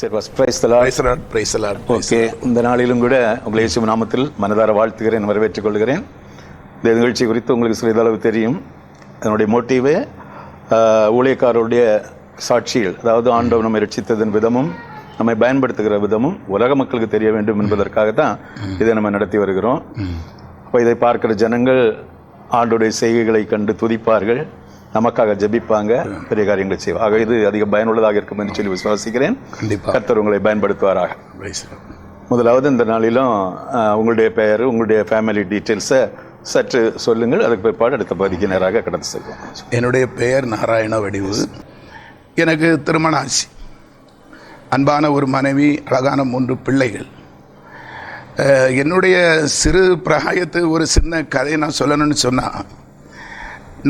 சரி, praise the Lord. Okay, இந்த நாளிலும் கூட உங்களை இயேசு நாமத்தில் மனதார வாழ்த்துகிறேன், வரவேற்றுக் கொள்கிறேன். இந்த நிகழ்ச்சி குறித்து உங்களுக்கு சிறிதளவு தெரியும். அதனுடைய மோட்டிவே ஊழியக்காரருடைய சாட்சிகள், அதாவது ஆண்டவர் நம்மை ரட்சித்ததன் விதமும் நம்மை பயன்படுத்துகிற விதமும் உலக மக்களுக்கு தெரிய வேண்டும் என்பதற்காகத்தான் இதை நம்ம நடத்தி வருகிறோம். அப்போ இதை பார்க்கிற ஜனங்கள் ஆண்டோடைய செய்கைகளை கண்டு துதிப்பார்கள், நமக்காக ஜெபிப்பாங்க, பெரிய காரியங்களை செய்வாங்க. ஆக இது அதிக பயனுள்ளதாக இருக்கும் என்று சொல்லி விசுவாசிக்கிறேன். கர்த்தர் உங்களை பயன்படுத்துவாராக. முதலாவது இந்த நாளிலும் உங்களுடைய பெயர், உங்களுடைய ஃபேமிலி டீட்டெயில்ஸை சற்று சொல்லுங்கள். அதுக்கு பிற்பாடு அடுத்த பகுதிக்கு நேராக கடந்து செல்வோம். என்னுடைய பெயர் நாராயண வடிவு. எனக்கு திருமணம் ஆச்சு. அன்பான ஒரு மனைவி, அழகான 3 பிள்ளைகள். என்னுடைய சிறு பிராயத்து ஒரு சின்ன கதையை நான் சொல்லணும்னு சொன்னால்,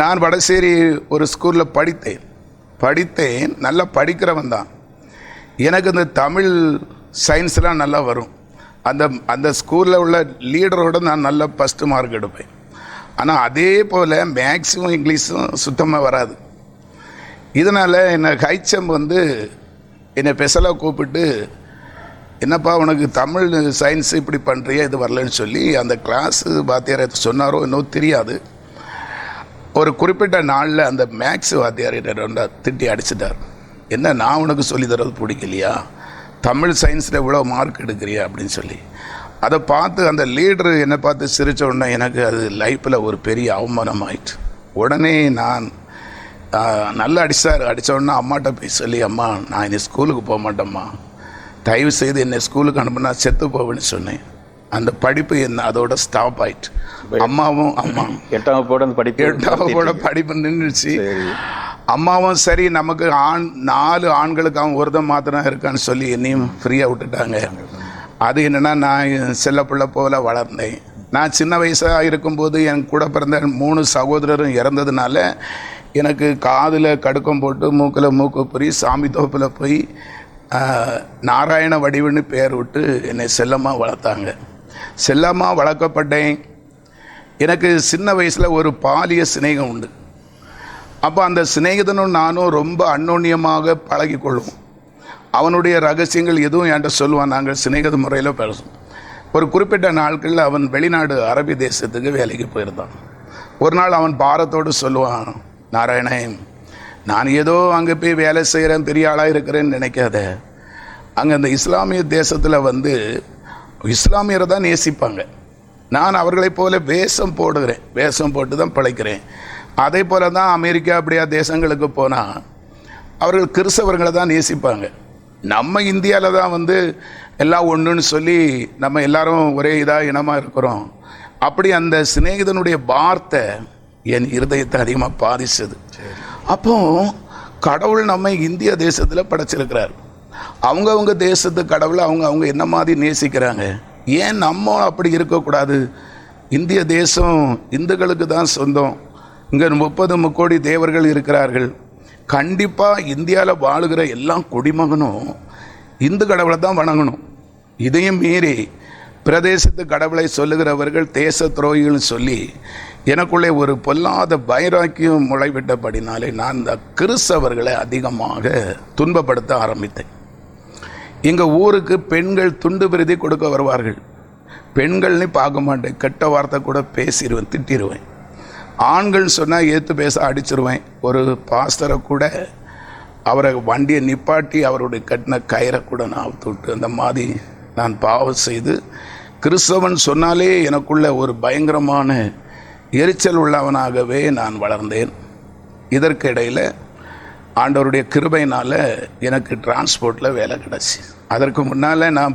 நான் வடசேரி ஒரு ஸ்கூலில் படித்தேன். நல்லா படிக்கிறவன் தான். எனக்கு இந்த தமிழ் சயின்ஸ்லாம் நல்லா வரும். அந்த ஸ்கூலில் உள்ள லீடரோடு நான் நல்ல ஃபஸ்ட்டு மார்க் எடுப்பேன். ஆனால் அதே போல் மேக்ஸும் இங்கிலீஷும் சுத்தமாக வராது. இதனால் என்னை ஹைச்சம் என்னை ஸ்பெஷலாக கூப்பிட்டு, என்னப்பா உனக்கு தமிழ் சயின்ஸ் இப்படி பண்ணுறியா, இது வரலன்னு சொல்லி அந்த கிளாஸு வாத்தியார் சொன்னாரோ இன்னும் தெரியாது. ஒரு குறிப்பிட்ட நாளில் அந்த மேக்ஸ் வாத்தியார் திட்டி அடிச்சிட்டார். என்ன, நான் உனக்கு சொல்லி தரது பிடிக்கலையா, தமிழ் சயின்ஸில் இவ்வளோ மார்க் எடுக்கிறியா அப்படின்னு சொல்லி. அதை பார்த்து அந்த லீடரு என்னை பார்த்து சிரித்த உடனே எனக்கு அது லைஃப்பில் ஒரு பெரிய அவமானம் ஆயிட்டு. உடனே நான் நல்லா அடித்த உடனே அம்மாட்ட போய் சொல்லி, அம்மா நான் என்னை ஸ்கூலுக்கு போக மாட்டேம்மா, தயவு செய்து என்னை ஸ்கூலுக்கு அனுப்புனா செத்து போவேன்னு சொன்னேன். அந்த படிப்பு என்ன அதோட ஸ்டாப் ஆயிட்டு. அம்மாவும் 8ஆம் போட படிப்பு நின்றுச்சு. அம்மாவும் சரி, நமக்கு 4 ஆண்களுக்கு அவன் ஒருத்தன் மாத்திரம் இருக்கான்னு சொல்லி என்னையும் ஃப்ரீயாக விட்டுட்டாங்க. அது என்னென்னா, நான் செல்ல பிள்ளை போல வளர்ந்தேன். நான் சின்ன வயசாக இருக்கும்போது என் கூட பிறந்த 3 சகோதரரும் இறந்ததுனால எனக்கு காதில் கடுக்கம் போட்டு மூக்கில் மூக்கு புரி சாமி தோப்பில் போய் நாராயண வடிவுன்னு பேர் விட்டு என்னை செல்லமாக வளர்த்தாங்க. செல்லமாக வளர்க்கப்பட்டேன். எனக்கு சின்ன வயசில் ஒரு பாலிய சிநேகம் உண்டு. அப்போ அந்த சிநேகிதனும் நானும் ரொம்ப அந்யோன்யமாக பழகி கொள்வோம். அவனுடைய ரகசியங்கள் எதுவும் என்கிட்ட சொல்லுவான். நாங்கள் சிநேகித முறையில் பேசுவோம். ஒரு குறிப்பிட்ட நாட்களில் அவன் வெளிநாடு அரபி தேசத்துக்கு வேலைக்கு போயிருந்தான். ஒரு நாள் அவன் பாரத்தோடு சொல்லுவான், நாராயணன், நான் ஏதோ அங்கே போய் வேலை செய்கிறேன், பெரிய ஆளாக இருக்கிறேன்னு நினைக்காத. அங்கே அந்த இஸ்லாமிய தேசத்தில் இஸ்லாமியரை தான் நேசிப்பாங்க. நான் அவர்களைப் போல வேஷம் போட்டு தான் பிழைக்கிறேன். அதே போல் தான் அமெரிக்கா அப்படியா தேசங்களுக்கு போனால் அவர்கள் கிறிஸ்தவர்களை தான் நேசிப்பாங்க. நம்ம இந்தியாவில் தான் எல்லாம் ஒன்றுன்னு சொல்லி நம்ம எல்லாரும் ஒரே இதாக இனமாக இருக்கிறோம். அப்படி அந்த சிநேகிதனுடைய வார்த்தை என் இருதயத்தை அதிகமாக பாதிச்சது. அப்போ கடவுள் நம்ம இந்திய தேசத்தில் படைச்சிருக்கிறார். அவங்கவுங்க தேசத்து கடவுளை அவங்க என்ன மாதிரி நேசிக்கிறாங்க. ஏன் நம்ம அப்படி இருக்கக்கூடாது? இந்திய தேசம் இந்துக்களுக்கு தான் சொந்தம். இங்கே 30 முக்கோடி தேவர்கள் இருக்கிறார்கள். கண்டிப்பாக இந்தியாவில் வாழுகிற எல்லா குடிமகனும் இந்து கடவுளை தான் வணங்கணும். இதையும் மீறி பிரதேசத்து கடவுளை சொல்லுகிறவர்கள் தேச துரோகிகள்னு சொல்லி எனக்குள்ளே ஒரு பொல்லாத வைராக்கியம் முளைவிட்டபடினாலே நான் இந்த கிறிஸ்தவர்களை அதிகமாக துன்பப்படுத்த ஆரம்பித்தேன். எங்கள் ஊருக்கு பெண்கள் துண்டு பிரதி கொடுக்க வருவார்கள். பெண்கள்னு பார்க்க மாட்டேன், கெட்ட வார்த்தை கூட பேசிடுவேன், திட்டிடுவேன். ஆண்கள் சொன்னால் ஏற்று பேச அடிச்சிருவேன். ஒரு பாஸ்டரை கூட அவரை வண்டியை நிப்பாட்டி அவருடைய கட்டின கயிறை கூட நான் அவுத்துவிட்டு அந்த மாதிரி நான் பாவம் செய்து, கிறிஸ்தவன் சொன்னாலே எனக்குள்ள ஒரு பயங்கரமான எரிச்சல் உள்ளவனாகவே நான் வளர்ந்தேன். இதற்கு இடையில் ஆண்டவருடைய கிருபையினால் எனக்கு டிரான்ஸ்போர்ட்டில் வேலை கிடச்சி. அதற்கு முன்னால் நான்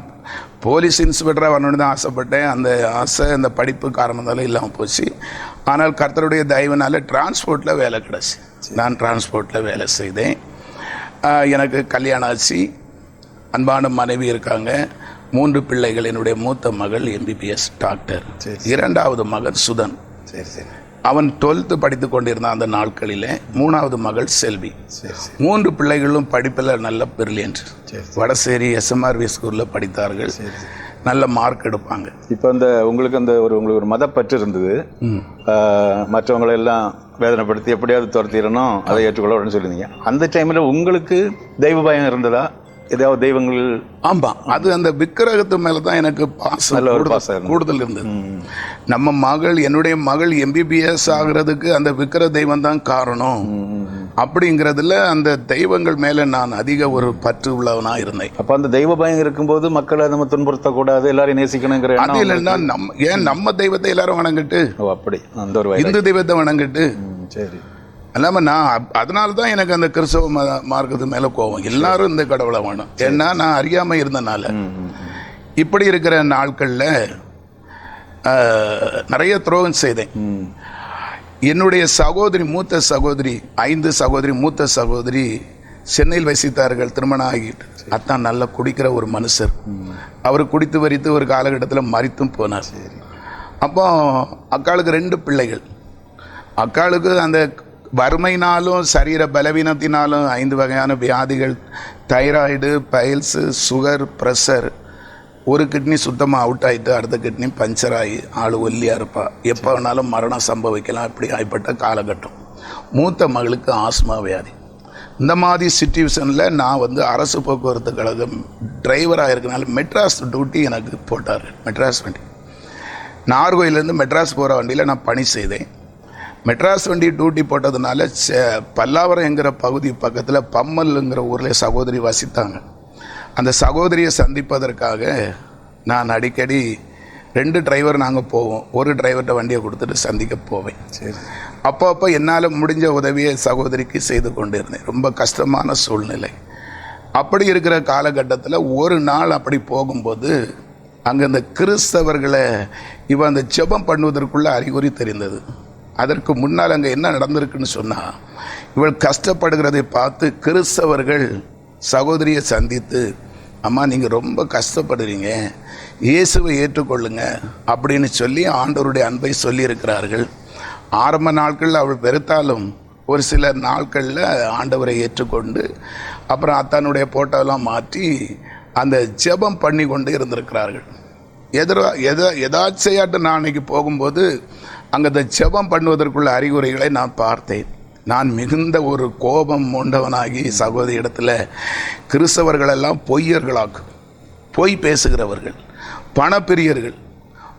போலீஸ் இன்ஸ்பெக்டராக வரணுன்னு தான் ஆசைப்பட்டேன். அந்த ஆசை அந்த படிப்பு காரணத்தால் இல்லாமல் போச்சு. ஆனால் கர்த்தருடைய தயவினால் டிரான்ஸ்போர்ட்டில் வேலை கிடச்சி. நான் டிரான்ஸ்போர்ட்டில் வேலை செய்தேன். எனக்கு கல்யாணம் ஆச்சு. அன்பான மனைவி இருக்காங்க. 3 பிள்ளைகள். என்னுடைய மூத்த மகள் MBBS டாக்டர். 2வது மகன் சுதன். அவன் 12th படித்து கொண்டிருந்தான் அந்த நாட்களில். 3வது மகள் செல்வி. 3 பிள்ளைகளும் படிப்பில் நல்ல பிரில்லியன்ட். வடசேரி SMRV ஸ்கூலில் படித்தார்கள். நல்ல மார்க் எடுப்பாங்க. இப்போ உங்களுக்கு ஒரு மதப்பற்று இருந்தது. மற்றவங்களை எல்லாம் வேதனைப்படுத்தி எப்படியாவது துரத்திடணும், அதை ஏற்றுக்கொள்ள சொல்லியிருந்தீங்க. அந்த டைமில் உங்களுக்கு தெய்வ பயம் இருந்ததா? ஏதாவது தெய்வங்கள்? ஆமா, அது அந்த விக்கிரகத்து மேலதான் எனக்கு கூடுதல் இருந்தது. நம்ம மகள், என்னுடைய மகள் MBBS ஆகுறதுக்கு அந்த விக்கிர தெய்வம் தான் காரணம் அப்படிங்கிறதுல அந்த தெய்வங்கள் மேல நான் அதிக ஒரு பற்று உள்ளவனா இருந்தேன். அப்ப அந்த தெய்வ பயம் இருக்கும்போது மக்களை நம்ம துன்புறுத்தக்கூடாது, எல்லாரையும் நேசிக்கணுங்கிற அது இல்லைன்னா நம்ம தெய்வத்தை எல்லாரும் வணங்கிட்டு, அப்படி அந்த ஒரு இந்து தெய்வத்தை வணங்கிட்டு, சரி இல்லாம நான் அதனால தான் எனக்கு அந்த கிறிஸ்தவ மார்க்கத்து மேல கோபம். எல்லாரும் இந்த கடவுளை வேணும். ஏன்னா நான் அறியாம இருந்தனால. இப்படி இருக்கிற நாட்கள்ல நிறைய துரோகம் செய்தேன். என்னுடைய சகோதரி, மூத்த சகோதரி, 5 சகோதரி, மூத்த சகோதரி சென்னையில் வசித்தார்கள், திருமணம் ஆகிட்டு. அத்தான் நல்லா குடிக்கிற ஒரு மனுஷர். அவர் குடித்து வரித்து ஒரு காலகட்டத்தில் மரித்தும் போனார். அப்போ அக்காளுக்கு 2 பிள்ளைகள். அக்காளுக்கு அந்த வறுமையினாலும் சரீர பலவீனத்தினாலும் 5 வகையான வியாதிகள், தைராய்டு, பைல்ஸு, சுகர், ப்ரெஷர். ஒரு கிட்னி சுத்தமாக அவுட் ஆகிட்டு அடுத்த கிட்னி பஞ்சர் ஆகி ஆள் ஒல்லியாக இருப்பா. எப்போ வேணாலும் மரணம் சம்பவிக்கலாம். இப்படி ஆகிப்பட்ட காலகட்டம். மூத்த மகளுக்கு ஆஸ்மா வியாதி. இந்த மாதிரி சிச்சுவேஷனில் நான் அரசு போக்குவரத்து கழகம் டிரைவராக இருக்கனால மெட்ராஸ் டியூட்டி எனக்கு போட்டார். மெட்ராஸ் வண்டி, நாகர்கோயிலேருந்து மெட்ராஸ் போகிற வண்டியில் நான் பணி செய்தேன். மெட்ராஸ் வண்டி டியூட்டி போட்டதுனால பல்லாவரம் என்கிற பகுதி பக்கத்தில் பம்மல்ங்கிற ஊரில் சகோதரி வசித்தாங்க. அந்த சகோதரியை சந்திப்பதற்காக நான் அடிக்கடி 2 டிரைவர் நாங்கள் போவோம். ஒரு டிரைவர்கிட்ட வண்டியை கொடுத்துட்டு சந்திக்க போவேன். சரி, அப்போ என்னால் முடிஞ்ச உதவியை சகோதரிக்கு செய்து கொண்டு இருந்தேன். ரொம்ப கஷ்டமான சூழ்நிலை. அப்படி இருக்கிற காலகட்டத்தில் ஒரு நாள் அப்படி போகும்போது அங்கே இந்த கிறிஸ்தவர்களை அந்த ஜெபம் பண்ணுவதற்குள்ள அறிகுறி தெரிந்தது. அதற்கு முன்னால் அங்கே என்ன நடந்திருக்குன்னு சொன்னால், இவள் கஷ்டப்படுகிறதை பார்த்து கிறிஸ்தவர்கள் சகோதரியை சந்தித்து, அம்மா நீங்கள் ரொம்ப கஷ்டப்படுறீங்க, இயேசுவை ஏற்றுக்கொள்ளுங்க அப்படின்னு சொல்லி ஆண்டவருடைய அன்பை சொல்லியிருக்கிறார்கள். ஆரம்ப நாட்களில் அவள் வெறுத்தாலும் ஒரு சில நாட்களில் ஆண்டவரை ஏற்றுக்கொண்டு அப்புறம் அத்தானுடைய போட்டோலாம் மாற்றி அந்த ஜெபம் பண்ணி கொண்டு இருந்திருக்கிறார்கள். எதாச்சையாட்டு நான் அன்னைக்கு போகும்போது அங்கே அந்த ஜெபம் பண்ணுவதற்குள்ள அறிகுறிகளை நான் பார்த்தேன். நான் மிகுந்த ஒரு கோபம் உண்டவனாகி சகோதரி இடத்துல, கிறிஸ்தவர்களெல்லாம் பொய்யர்களாக்கும், பொய் பேசுகிறவர்கள், பணப்பிரியர்கள்,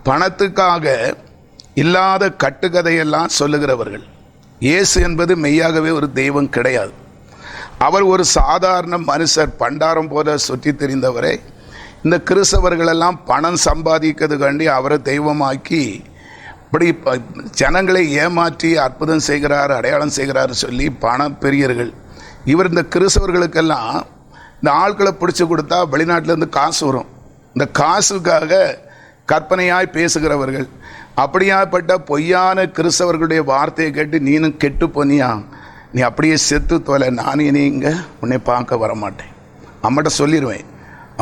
பணத்துக்காக இல்லாத கட்டுக்கதையெல்லாம் சொல்லுகிறவர்கள். இயேசு என்பது மெய்யாகவே ஒரு தெய்வம் கிடையாது. அவர் ஒரு சாதாரண மனுஷர், பண்டாரம் போல சுற்றி தெரிந்தவரை இந்த கிறிஸ்தவர்களெல்லாம் பணம் சம்பாதிக்கிறதுக்காண்டி அவரை தெய்வமாக்கி இப்படி ஜனங்களை ஏமாற்றி அற்புதம் செய்கிறார், அடையாளம் செய்கிறார் சொல்லி பணப்பெரியர்கள். இவர் இந்த கிறிஸ்தவர்களுக்கெல்லாம் இந்த ஆட்களை பிடிச்சி கொடுத்தா வெளிநாட்டிலேருந்து காசு வரும். இந்த காசுக்காக கற்பனையாய் பேசுகிறவர்கள். அப்படியாப்பட்ட பொய்யான கிறிஸ்தவர்களுடைய வார்த்தையை கேட்டு நீனும் கெட்டு போனியா, நீ அப்படியே செத்து தொலை, நான் இனி இங்கே உன்னை பார்க்க வரமாட்டேன். அம்மாட்ட சொல்லிடுவேன்,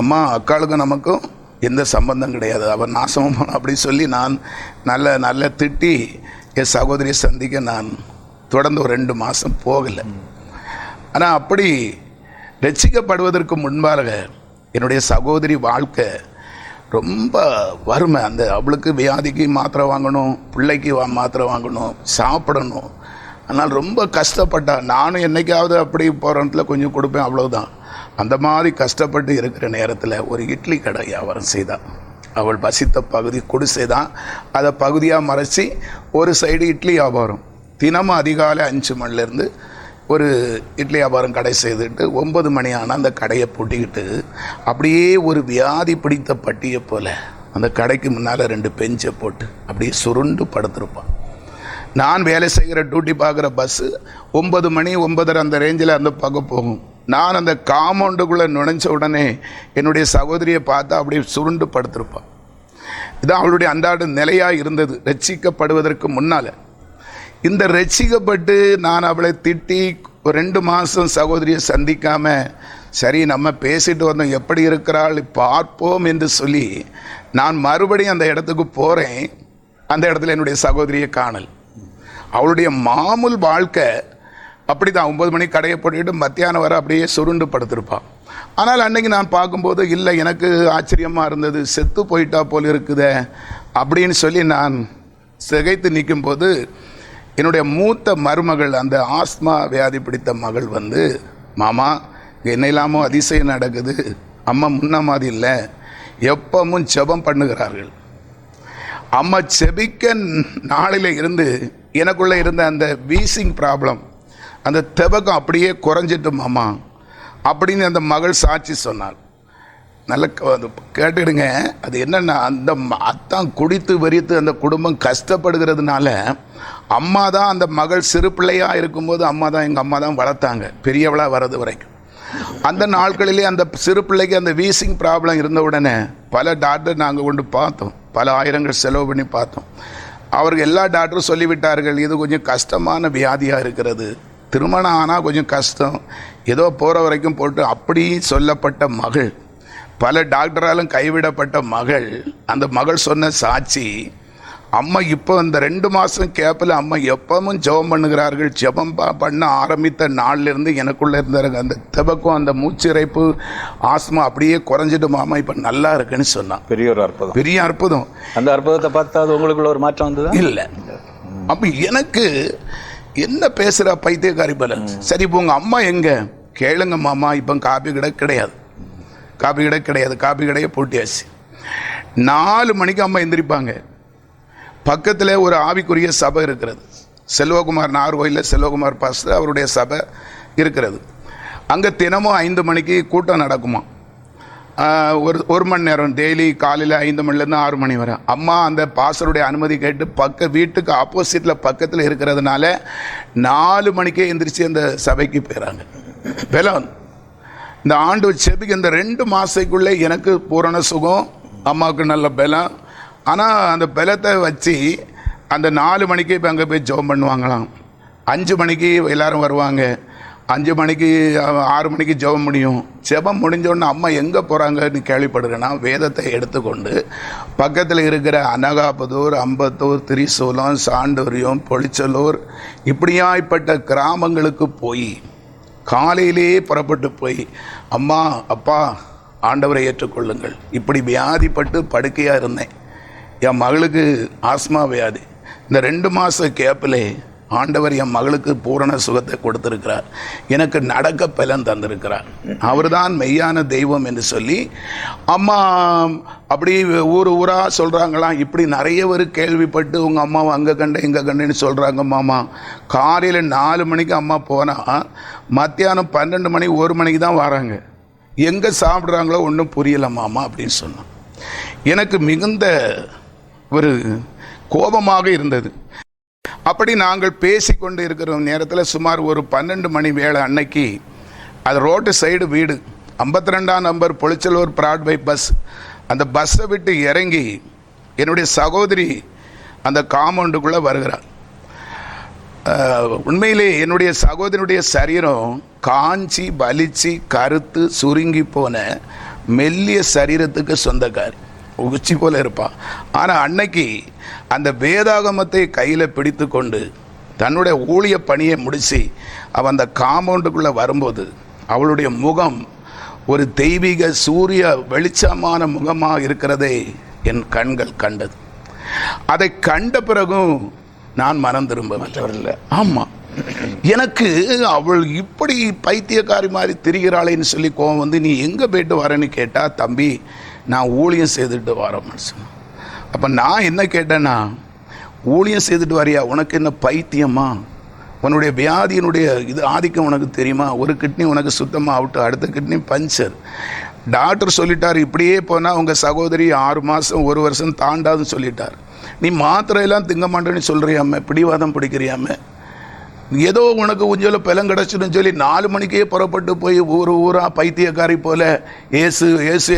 அம்மா அக்காளுக்கும் நமக்கும் எந்த சம்பந்தம் கிடையாது, அவர் நாசமும் அப்படி சொல்லி நான் நல்ல திட்டி என் சகோதரியை சந்திக்க நான் தொடர்ந்து ஒரு 2 மாதம் போகலை. ஆனால் அப்படி ரட்சிக்கப்படுவதற்கு முன்பாக என்னுடைய சகோதரி வாழ்க்கை ரொம்ப வறுமை. அந்த அவளுக்கு வியாதிக்கு மாத்திரை வாங்கணும், பிள்ளைக்கு மாத்திரை வாங்கணும், சாப்பிடணும். அதனால் ரொம்ப கஷ்டப்பட்டா. நானும் என்னைக்காவது அப்படி போகிறத்துல கொஞ்சம் கொடுப்பேன், அவ்வளவுதான். அந்த மாதிரி கஷ்டப்பட்டு இருக்கிற நேரத்தில் ஒரு இட்லி கடை வியாபாரம் செய்தாள். அவள் வசித்த பகுதி குடிசை தான், அதை பகுதியாக மறைச்சி ஒரு சைடு இட்லி வியாபாரம். தினமும் அதிகாலை 5 மணிலேருந்து ஒரு இட்லி வியாபாரம் கடை செய்துட்டு 9 மணி ஆனால் அந்த கடையை பூட்டிக்கிட்டு அப்படியே ஒரு வியாதி பிடித்த பட்டியை போல் அந்த கடைக்கு முன்னால் 2 பெஞ்சை போட்டு அப்படியே சுருண்டு படுத்திருப்பான். நான் வேலை செய்கிற டியூட்டி பார்க்குற பஸ்ஸு 9 மணி 9:30 அந்த ரேஞ்சில் அந்த பக்கம் போகும். நான் அந்த காம்பவுண்டுக்குள்ளே நுழைஞ்ச உடனே என்னுடைய சகோதரியை பார்த்தா அப்படியே சுருண்டு படுத்திருப்பான். இதான் அவளுடைய அன்றாட நிலையாக இருந்தது ரட்சிக்கப்படுவதற்கு முன்னால். இந்த ரட்சிக்கப்பட்டு நான் அவளை திட்டி 2 மாதம் சகோதரியை சந்திக்காமல், சரி நம்ம பேசிட்டு வந்தோம், எப்படி இருக்கிறாள் பார்ப்போம் என்று சொல்லி நான் மறுபடியும் அந்த இடத்துக்கு போகிறேன். அந்த இடத்துல என்னுடைய சகோதரியை காணல். அவளுடைய மாமூல் வாழ்க்கை அப்படி தான். 9 மணி கடையை போட்டுக்கிட்டு மத்தியானம் வர அப்படியே சுருண்டு படுத்திருப்பாள். ஆனால் அன்னைக்கு நான் பார்க்கும்போது இல்லை, எனக்கு ஆச்சரியமாக இருந்தது, செத்து போயிட்டா போல் இருக்குதே அப்படின்னு சொல்லி நான் சிகைத்து நிற்கும்போது என்னுடைய மூத்த மருமகள், அந்த ஆஸ்மா வியாதி பிடித்த மகள் மாமா என்ன இல்லாமல் அதிசயம் நடக்குது. அம்மா முன்ன மாதிரி இல்லை, எப்பவும் ஜெபம் பண்ணுகிறார்கள். அம்மா செபிக்க நாளில் இருந்து எனக்குள்ளே இருந்த அந்த வீசிங் ப்ராப்ளம், அந்த தெபக்கம் அப்படியே குறைஞ்சிட்டும் அம்மா அப்படின்னு அந்த மகள் சாட்சி சொன்னாள். நல்ல கேட்டுடுங்க. அது என்னென்னா, அந்த அத்தான் குடித்து வெறித்து அந்த குடும்பம் கஷ்டப்படுகிறதுனால அம்மா தான், அந்த மகள் சிறு பிள்ளையாக இருக்கும்போது அம்மா தான், எங்கள் அம்மா தான் வளர்த்தாங்க பெரியவளாக வர்றது வரைக்கும். அந்த நாட்களிலே அந்த சிறு பிள்ளைக்கு அந்த வீசிங் ப்ராப்ளம் இருந்த உடனே பல டாக்டர் நாங்கள் கொண்டு பார்த்தோம், பல ஆயிரங்கள் செலவு பண்ணி பார்த்தோம். அவருக்கு எல்லா டாக்டரும் சொல்லிவிட்டார்கள், இது கொஞ்சம் கஷ்டமான வியாதியாக இருக்கிறது, திருமணம் ஆனால் கொஞ்சம் கஷ்டம், ஏதோ போகிற வரைக்கும் போட்டு அப்படி சொல்லப்பட்ட மகள், பல டாக்டராலும் கைவிடப்பட்ட மகள், அந்த மகள் சொன்ன சாட்சி, அம்மா இப்போ இந்த 2 மாதம் கேப்பில் அம்மா எப்பவும் ஜெபம் பண்ணுகிறார்கள். ஜெபம் பண்ண ஆரம்பித்த நாள்லேருந்து எனக்குள்ளே இருந்த அந்த தெபக்கம், அந்த மூச்சிறைப்பு, ஆஸ்மா அப்படியே குறைஞ்சிடுமாமா, இப்போ நல்லா இருக்குன்னு சொன்னான். பெரிய ஒரு அற்புதம், பெரிய அற்புதம். அந்த அற்புதத்தை பார்த்தா அது உங்களுக்குள்ள ஒரு மாற்றம் வந்ததா? இல்லை. அப்போ எனக்கு என்ன பேசுகிற பைத்தியக்காரி போல. சரி, இப்போ உங்கள் அம்மா எங்கே கேளுங்க மாமா. இப்போ காபி கடை கிடையாது, காபி கடையை பூட்டியாச்சு. 4 மணிக்கு அம்மா எந்திரிப்பாங்க. பக்கத்தில் ஒரு ஆவிக்குரிய சபை இருக்கிறது, செல்வகுமார் நார்கோயிலில் செல்வகுமார் பாஸ்டர் அவருடைய சபை இருக்கிறது. அங்கே தினமும் 5 மணிக்கு கூட்டம் நடக்குமா. ஒரு மணி நேரம் டெய்லி காலையில் 5 மணிலேருந்து 6 மணி வரை. அம்மா அந்த பாஸ்டருடைய அனுமதி கேட்டு வீட்டுக்கு ஆப்போசிட்டில் பக்கத்தில் இருக்கிறதுனால 4 மணிக்கே எந்திரிச்சு அந்த சபைக்கு போயிறாங்க. பலன் இந்த ஆண்டு செபிக்கு இந்த 2 மாதத்துக்குள்ளே எனக்கு பூரண சுகம், அம்மாவுக்கு நல்ல பலம். ஆனால் அந்த பலத்தை வச்சு அந்த 4 மணிக்கு இப்போ அங்கே போய் ஜெபம் பண்ணுவாங்களாம். 5 மணிக்கு எல்லோரும் வருவாங்க. 5 மணிக்கு 6 மணிக்கு ஜெபம் முடியும். ஜெபம் முடிஞ்சோடனே அம்மா எங்கே போகிறாங்கன்னு கேள்விப்படுறேன்னா, வேதத்தை எடுத்துக்கொண்டு பக்கத்தில் இருக்கிற அனகாபுதூர், அம்பத்தூர், திரிசூலம், சாண்டூரியம், பொளிச்சலூர் இப்படியாய்ப்பட்ட கிராமங்களுக்கு போய் காலையிலேயே புறப்பட்டு போய், அம்மா அப்பா ஆண்டவரை ஏற்றுக்கொள்ளுங்கள், இப்படி வியாதிப்பட்டு படுக்கையாக இருந்தேன், என் மகளுக்கு ஆஸ்மா வியாதி, இந்த 2 மாத கேப்பிலே ஆண்டவர் என் மகளுக்கு பூரண சுகத்தை கொடுத்திருக்கிறார், எனக்கு நடக்க பலன் தந்திருக்கிறார், அவர்தான் மெய்யான தெய்வம் என்று சொல்லி அம்மா அப்படி ஊராக சொல்கிறாங்களாம். இப்படி நிறைய பேர் கேள்விப்பட்டு உங்கள் அம்மாவை அங்கே கண்டேன் இங்கே கண்டேன்னு சொல்கிறாங்க மாமா. காலையில் 4 மணிக்கு அம்மா போனால் மத்தியானம் 12 மணி 1 மணிக்கு தான் வராங்க. எங்கே சாப்பிட்றாங்களோ ஒன்றும் புரியலை மாமா அப்படின்னு சொன்னான். எனக்கு மிகுந்த ஒரு கோபமாக இருந்தது. அப்படி நாங்கள் பேசிக்கொண்டு இருக்கிற நேரத்தில் சுமார் ஒரு 12 மணி வேளை அன்னைக்கு, அது ரோட்டு சைடு வீடு, 52ஆம் நம்பர் பொளிச்சலூர் பிராட்வே பஸ், அந்த பஸ்ஸை விட்டு இறங்கி என்னுடைய சகோதரி அந்த காம்பவுண்டுக்குள்ளே வருகிறார். உண்மையிலே என்னுடைய சகோதரியுடைய சரீரம் காஞ்சி வலிச்சு கருத்து சுருங்கி போன மெல்லிய சரீரத்துக்கு சொந்தக்காரி, உச்சி போல இருப்பான். ஆனால் அன்னைக்கு அந்த வேதாகமத்தை கையில் பிடித்து கொண்டு தன்னுடைய ஊழிய பணியை முடித்து அவன் அந்த காம்பவுண்டுக்குள்ளே வரும்போது அவளுடைய முகம் ஒரு தெய்வீக சூரிய வெளிச்சமான முகமாக இருக்கிறதை என் கண்கள் கண்டது. அதை கண்ட பிறகும் நான் மனம் திரும்பவில்லை. ஆமாம், எனக்கு அவள் இப்படி பைத்தியக்காரி மாதிரி திரிகிறாளேன்னு சொல்லி கோவம் வந்து, நீ எங்கே போயிட்டு வரேன்னு கேட்டால், தம்பி நான் ஊழியம் செய்துட்டு வரேன்னு சொன்னேன். அப்போ நான் என்ன கேட்டேன்னா, ஊழியம் செய்துட்டு வரியா, உனக்கு என்ன பைத்தியமா, உன்னுடைய வியாதியினுடைய இது ஆதிக்கம் உனக்கு தெரியுமா, ஒரு கிட்னி உனக்கு சுத்தமாக அவுட்டு, அடுத்த கிட்னி பஞ்சர், டாக்டர் சொல்லிட்டார் இப்படியே போனால் உங்கள் சகோதரி 6 மாதம் 1 வருஷம் தாண்டாதுன்னு சொல்லிட்டார், நீ மாத்திரையெல்லாம் திங்க மாட்டேன்னு சொல்கிறியாமே, பிடிவாதம் பிடிக்கிறியாமே, ஏதோ உனக்கு கொஞ்சம் பலம் கிடச்சிடுன்னு சொல்லி 4 மணிக்கே புறப்பட்டு போய் ஊராக பைத்தியக்காரி போல ஏசு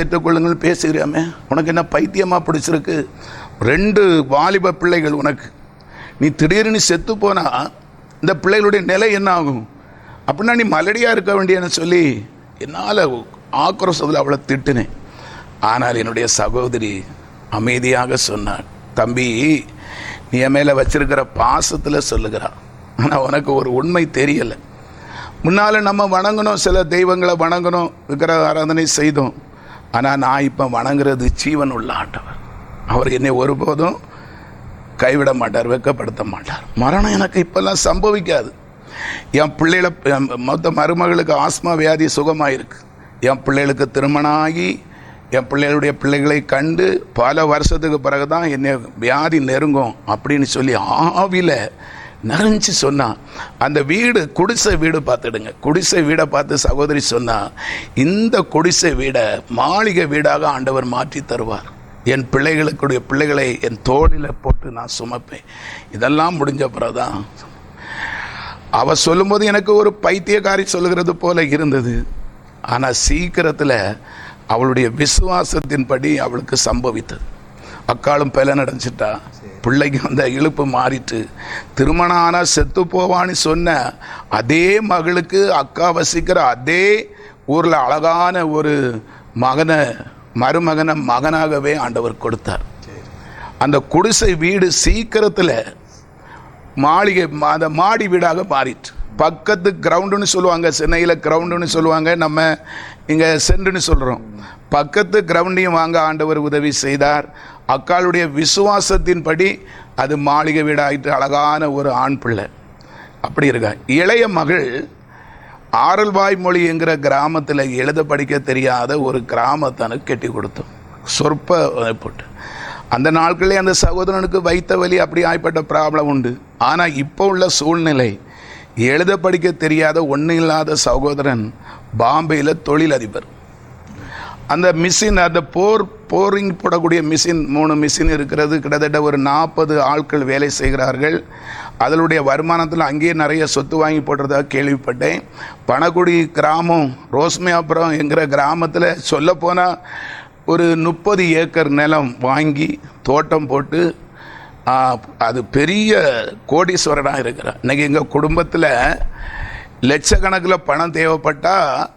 ஏற்றுக்கொள்ளுங்கள் பேசுகிறியாமே, உனக்கு என்ன பைத்தியமாக பிடிச்சிருக்கு, 2 வாலிப பிள்ளைகள் உனக்கு, நீ திடீர்னு செத்து போனால் இந்த பிள்ளைகளுடைய நிலை என்ன ஆகும், அப்படின்னா நீ மலடியாக இருக்க வேண்டியன்னு சொல்லி என்னால் ஆக்ரோஷத்தில் அவளை திட்டினேன். ஆனால் என்னுடைய சகோதரி அமைதியாக சொன்னாள், தம்பி நீ என் மேலே வச்சிருக்கிற பாசத்தில் சொல்லுகிறான், ஆனால் உனக்கு ஒரு உண்மை தெரியலை. முன்னால் நம்ம வணங்கணும், சில தெய்வங்களை வணங்கணும், விக்கிர ஆராதனை செய்தோம். ஆனால் நான் இப்போ வணங்குறது ஜீவன் உள்ள ஆண்டவர். அவர் என்னை ஒருபோதும் கைவிட மாட்டார், வெட்கப்படுத்த மாட்டார். மரணம் எனக்கு இப்பெல்லாம் சம்பவிக்காது. என் பிள்ளைகளை மொத்த மருமகளுக்கு ஆஸ்மா வியாதி சுகமாயிருக்கு. என் பிள்ளைகளுக்கு திருமணம் ஆகி என் பிள்ளைகளுடைய பிள்ளைகளை கண்டு பல வருஷத்துக்கு பிறகு தான் என்னை வியாதி நெருங்கும் அப்படின்னு சொல்லி ஆவியில் நிறைஞ்சு சொன்னான். அந்த வீடு குடிசை வீடு பார்த்துடுங்க. குடிசை வீடை பார்த்து சகோதரி சொன்னா, இந்த குடிசை வீடை மாளிகை வீடாக ஆண்டவர் மாற்றி தருவார். என் பிள்ளைகளுக்குடைய பிள்ளைகளை என் தோளில் போட்டு நான் சுமப்பேன். இதெல்லாம் முடிஞ்ச பிறகுதான் அவ சொல்லும்போது எனக்கு ஒரு பைத்தியக்காரி சொல்லுகிறது போல இருந்தது. ஆனால் சீக்கிரத்தில் அவளுடைய விசுவாசத்தின்படி அவளுக்கு சம்பவித்தது. அக்காலும் பலன் அடைஞ்சிட்டா, பிள்ளைக்கு அந்த இழுப்பு மாறிட்டு, திருமணம் ஆனால் செத்து போவான்னு சொன்ன அதே மகளுக்கு அக்கா வசிக்கிற அதே ஊரில் அழகான ஒரு மருமகனை மகனாகவே ஆண்டவர் கொடுத்தார். அந்த குடிசை வீடு சீக்கிரத்தில் மாளிகை அந்த மாடி வீடாக மாறிட்டு, பக்கத்து கிரவுண்டுன்னு சொல்லுவாங்க, சென்னையில் கிரவுண்டுன்னு சொல்லுவாங்க, நம்ம இங்கே சென்றுன்னு சொல்கிறோம். பக்கத்து கிரவுண்டையும் வாங்க ஆண்டவர் உதவி செய்தார். அக்காளுடைய விசுவாசத்தின்படி அது மாளிகை வீடாயிட்டு அழகான ஒரு ஆண் பிள்ளை அப்படி இருக்கா. இளைய மகள் ஆரல்வாய்மொழி என்கிற கிராமத்தில் எழுத படிக்க தெரியாத ஒரு கிராமத்தானுக்கு கட்டி கொடுத்தோம். சொற்ப போட்டு அந்த நாட்களே அந்த சகோதரனுக்கு வைத்த வலி அப்படி ஆய்ப்பட்ட ப்ராப்ளம் உண்டு. ஆனால் இப்போ உள்ள சூழ்நிலை, எழுத படிக்க தெரியாத ஒன்றும் இல்லாத சகோதரன் பாம்பேயில் தொழிலதிபர். அந்த மிஷின், அந்த போரிங் போடக்கூடிய மிஷின் 3 மிஷின் இருக்கிறது. கிட்டத்தட்ட ஒரு 40 ஆட்கள் வேலை செய்கிறார்கள். அதனுடைய வருமானத்தில் அங்கேயே நிறைய சொத்து வாங்கி போடுறதாக கேள்விப்பட்டேன். பணக்குடி கிராமம் ரோஸ்மியாபுரம் என்கிற கிராமத்தில் சொல்லப்போனால் ஒரு 30 ஏக்கர் நிலம் வாங்கி தோட்டம் போட்டு அது பெரிய கோடீஸ்வரனாக இருக்கிறார். இன்றைக்கி எங்கள் குடும்பத்தில் லட்சக்கணக்கில் பணம் தேவைப்பட்டால்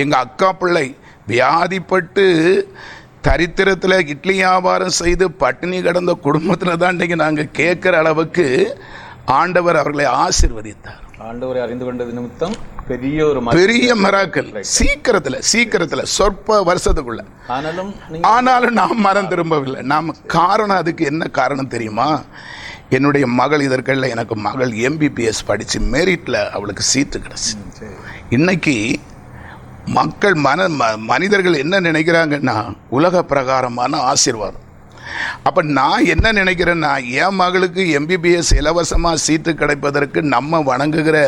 எங்கள் அக்கா பிள்ளை வியாதிப்பட்டு தரித்திரத்தில் இட்லி வியாபாரம் செய்து பட்டினி கிடந்த குடும்பத்தில் தான் இன்றைக்கி நாங்கள் கேட்குற அளவுக்கு ஆண்டவர் அவர்களை ஆசீர்வதித்தார். ஆண்டவரை அறிந்து கொண்டது நிமித்தம் பெரிய மிராக்கிள் சீக்கிரத்தில் சொற்ப வருஷத்துக்குள்ள. ஆனாலும் நாம் மனம் திரும்பவில்லை. நாம் காரணம், அதுக்கு என்ன காரணம் தெரியுமா? என்னுடைய மகள் இதற்கெல்லாம், எனக்கு மகள் MBBS படித்து மெரிட்டில் அவளுக்கு சீட்டு கிடச்சி. இன்னைக்கு மக்கள் மனிதர்கள் என்ன நினைக்கிறாங்கன்னா உலக பிரகாரமான ஆசீர்வாதம். அப்போ நான் என்ன நினைக்கிறேன்னா, என் மகளுக்கு MBBS இலவசமாக சீட்டு கிடைப்பதற்கு நம்ம வணங்குகிற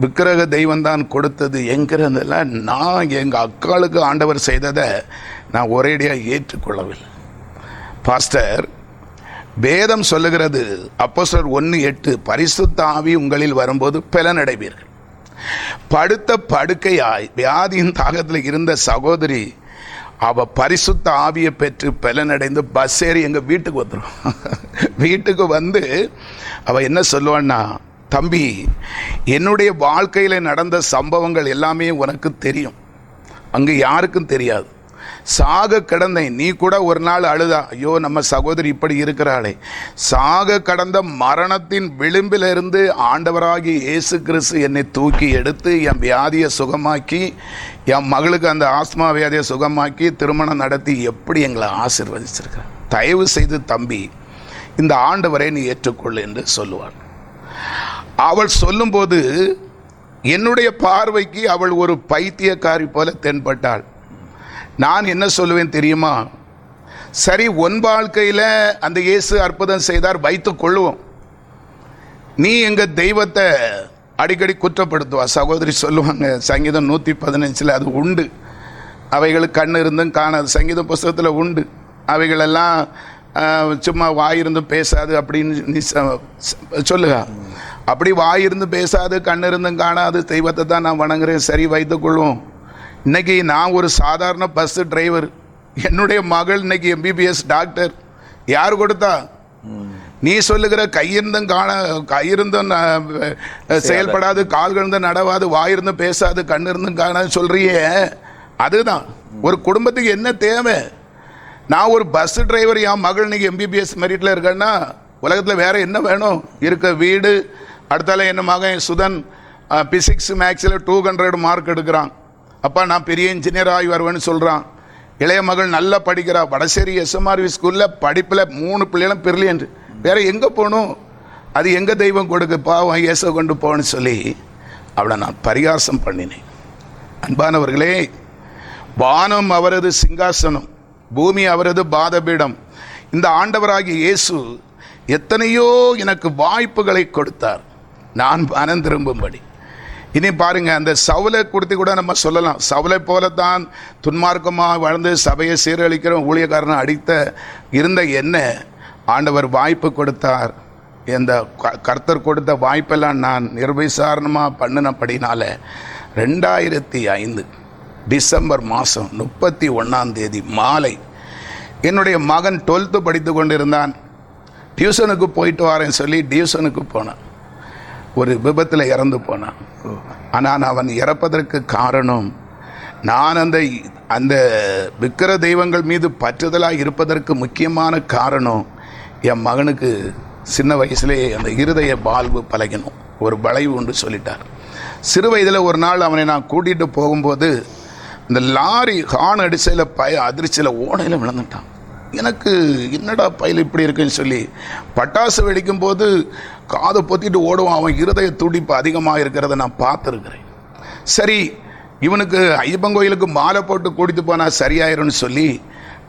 விக்கிரக தெய்வந்தான் கொடுத்தது என்கிறதெல்லாம் நான் எங்கள் அக்காளுக்கு ஆண்டவர் செய்ததை நான் ஒரேடியாக ஏற்றுக்கொள்ளவில்லை. பாஸ்டர், வேதம் சொல்லுகிறது, அப்போஸ்தலர் 1:8, பரிசுத்த ஆவி உங்களில் வரும்போது பலனடைவீர்கள். படுத்த படுக்கையாய் வியாதியின் தாகத்தில் இருந்த சகோதரி அவ பரிசுத்த ஆவியை பெற்று பலனடைந்து பஸ் ஏறி எங்கள் வீட்டுக்கு வந்துடும். வீட்டுக்கு வந்து அவ என்ன சொல்லுவான்னா, தம்பி, என்னுடைய வாழ்க்கையில் நடந்த சம்பவங்கள் எல்லாமே உனக்கு தெரியும், அங்கே யாருக்கும் தெரியாது. சாக கடந்தேன், நீ கூட ஒரு நாள் அழுதா, ஐயோ நம்ம சகோதரி இப்படி இருக்கிறாளே. சாக கடந்த மரணத்தின் விளிம்பிலிருந்து ஆண்டவராகி இயேசு கிறிஸ்து என்னை தூக்கி எடுத்து என் வியாதியை சுகமாக்கி, என் மகளுக்கு அந்த ஆஸ்மா வியாதியை சுகமாக்கி திருமணம் நடத்தி எப்படி எங்களை ஆசீர்வதிச்சிருக்கிறார். தயவு செய்து தம்பி, இந்த ஆண்டவரை நீ ஏற்றுக்கொள் என்று சொல்லுவாள். அவள் சொல்லும்போது என்னுடைய பார்வைக்கு அவள் ஒரு பைத்தியக்காரி போல தென்பட்டாள். நான் என்ன சொல்லுவேன் தெரியுமா? சரி, உன் வாழ்க்கையில் அந்த இயேசு அற்புதம் செய்தார், வைத்து கொள்ளுவோம். நீ எங்கள் தெய்வத்தை அடிக்கடி குற்றப்படுத்துவா. சகோதரி சொல்லுவாங்க, சங்கீதம் 115 அது உண்டு, அவைகளுக்கு கண் இருந்தும் காணாது. சங்கீதம் புஸ்தகத்தில் உண்டு, அவைகளெல்லாம் சும்மா வாயிருந்தும் பேசாது அப்படின்னு நீ சொல்லுக. அப்படி வாயிருந்து பேசாது, கண் இருந்தும் காணாது தெய்வத்தை தான் நான் வணங்குறேன். சரி, வைத்துக்கொள்வோம். இன்னைக்கு நான் ஒரு சாதாரண பஸ் டிரைவர், என்னுடைய மகள் இன்னைக்கு MBBS டாக்டர். யார் கொடுத்தா? நீ சொல்லுகிற கையிருந்தும் செயல்படாது, கால்களிருந்தும் நடவாது, வாயிருந்தும் பேசாது, கண் இருந்தும் காணாது சொல்றியே, அதுதான் ஒரு குடும்பத்துக்கு என்ன தேவை? நான் ஒரு பஸ் டிரைவர், என் மகள் இன்னைக்கு MBBS மெரிட்டில் இருக்கேன்னா உலகத்தில் வேற என்ன வேணும்? இருக்க வீடு. அடுத்தால என்ன மகன் சுதன் பிசிக்ஸ் மேக்ஸில் 200 மார்க் எடுக்கிறான். அப்பா நான் பெரிய இன்ஜினியர் ஆகி வருவேன்னு சொல்கிறான். இளைய மகள் நல்லா படிக்கிறா. வடசேரி SMRV ஸ்கூலில் படிப்பில் 3 பிள்ளைகளும் பிரில்லியன்ட். வேற எங்கே போகணும்? அது எங்கள் தெய்வம் கொடுக்க, பாவம் இயேசு கொண்டு போன்னு சொல்லி அவளை நான் பரிகாசம் பண்ணினேன். அன்பானவர்களே, வானம் அவரது சிங்காசனம், பூமி அவரது பாதபீடம். இந்த ஆண்டவராகிய இயேசு எத்தனையோ எனக்கு வாய்ப்புகளை கொடுத்தார் நான் மனம் திரும்பும்படி. இனி பாருங்க, அந்த சவுலை கொடுத்து கூட நம்ம சொல்லலாம், சவுலை போலத்தான் துன்மார்க்கமாக வாழ்ந்து சபையை சீரழிக்கிற ஊழியக்காரனை அடித்த இருந்த என்ன ஆண்டவர் வாய்ப்பு கொடுத்தார். இந்த கர்த்தர் கொடுத்த வாய்ப்பெல்லாம் நான் நிர்விசாரணமாக பண்ணினபடினால 2005 டிசம்பர் மாதம் 31 மாலை என்னுடைய மகன் 12th படித்து கொண்டிருந்தான். டியூஷனுக்கு போயிட்டு வரேன்னு சொல்லி டியூஷனுக்கு போனான். ஒரு விபத்தில் இறந்து போனான். ஆனால் அவன் இறப்பதற்கு காரணம், நான் அந்த விக்கிர தெய்வங்கள் மீது பற்றுதலாக இருப்பதற்கு முக்கியமான காரணம், என் மகனுக்கு சின்ன வயசுலேயே அந்த இருதய வால்வு பழகினோம், ஒரு வளைவு உண்டு சொல்லிட்டார். சிறு வயதில் ஒரு நாள் அவனை நான் கூட்டிகிட்டு போகும்போது இந்த லாரி ஹார்ன் அடிச்சையில் அதிர்ச்சியில் ஓடையில் விழுந்துட்டான். எனக்கு என்னடா பயில் இப்படி இருக்குன்னு சொல்லி பட்டாசு வெடிக்கும் போது காதை பொத்திட்டு ஓடுவான். அவன் இருதய துடிப்பு அதிகமாக இருக்கிறத நான் பார்த்துருக்கிறேன். சரி, இவனுக்கு ஐயப்பன் கோயிலுக்கு மாலை போட்டு கூட்டிட்டு போனால் சரியாயிரும்னு சொல்லி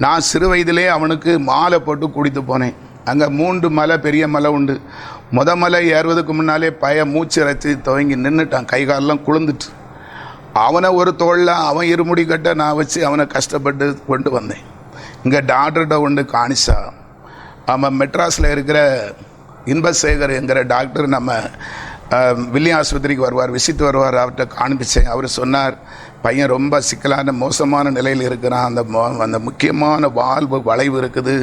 நான் சிறு வயதிலே அவனுக்கு மாலை போட்டு கூட்டிட்டு போனேன். அங்கே 3 மலை, பெரிய மலை உண்டு. மலை ஏறுவதுக்கு முன்னாலே மூச்சு இறைச்சி துவங்கி நின்றுட்டான், கை காலெல்லாம் குளிர்ந்துட்டு. அவனை ஒரு தோளில் அவன் இருமுடி கட்ட நான் வச்சு அவனை கஷ்டப்பட்டு கொண்டு வந்தேன். இங்கே டாக்டர்கிட்ட ஒன்று காணிச்சா, அவன் மெட்ராஸில் இருக்கிற இன்பசேகர் என்கிற டாக்டர் நம்ம வில்லி ஆஸ்பத்திரிக்கு வருவார், விசிட் வருவார். அவர்கிட்ட காண்பிச்சேன். அவர் சொன்னார், பையன் ரொம்ப சிக்கலான மோசமான நிலையில் இருக்கிறான், அந்த முக்கியமான வால்வு வளைவு இருக்குது,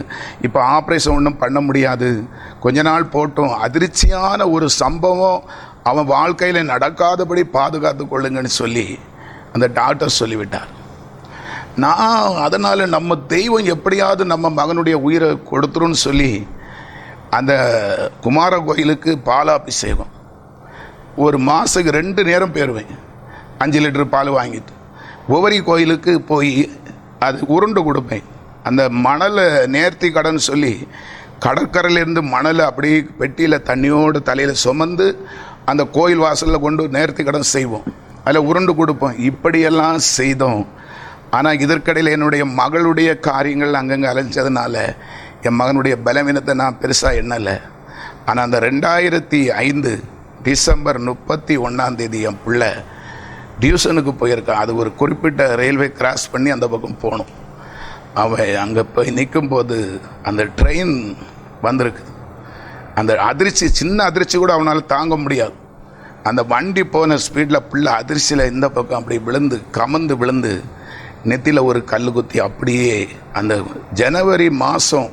இப்போ ஆப்ரேஷன் ஒன்றும் பண்ண முடியாது, கொஞ்ச நாள் போட்டும், அதிர்ச்சியான ஒரு சம்பவம் அவன் வாழ்க்கையில் நடக்காதபடி பாதுகாத்து கொள்ளுங்கன்னு சொல்லி அந்த டாக்டர் சொல்லிவிட்டார். நான் அதனால் நம்ம தெய்வம் எப்படியாவது நம்ம மகனுடைய உயிரை கொடுத்துருன்னு சொல்லி அந்த குமார கோயிலுக்கு பாலாபிஷேகம் ஒரு மாதத்துக்கு 2 நேரம் போயிடுவேன். 5 லிட்டர் பால் வாங்கிட்டு ஒவ்வொரு கோயிலுக்கு போய் அது உருண்டு கொடுப்பேன். அந்த மணலை நேர்த்தி கடன் சொல்லி கடற்கரையிலேருந்து மணலை அப்படியே பெட்டியில் தண்ணியோடு தலையில் சுமந்து அந்த கோயில் வாசலில் கொண்டு நேர்த்தி கடன் செய்வோம், அதில் உருண்டு கொடுப்போம். இப்படியெல்லாம் செய்தோம். ஆனால் இதற்கிடையில் என்னுடைய மகளுடைய காரியங்கள் அங்கங்கே அலைஞ்சதுனால என் மகனுடைய பலவீனத்தை நான் பெருசாக எண்ணலை. ஆனால் அந்த 2005 டிசம்பர் 31 என் பிள்ளை டியூஷனுக்கு போயிருக்கான். அது ஒரு குறிப்பிட்ட ரயில்வே கிராஸ் பண்ணி அந்த பக்கம் போகணும். அவன் அங்கே போய் நிற்கும்போது அந்த ட்ரெயின் வந்திருக்கு. அந்த அதிர்ச்சி, சின்ன அதிர்ச்சி கூட அவனால் தாங்க முடியாது. அந்த வண்டி போன ஸ்பீடில் பிள்ளை அதிர்ச்சியில் இந்த பக்கம் அப்படி விழுந்து கமந்து விழுந்து நெத்தியில் ஒரு கல் குத்தி அப்படியே அந்த ஜனவரி மாதம்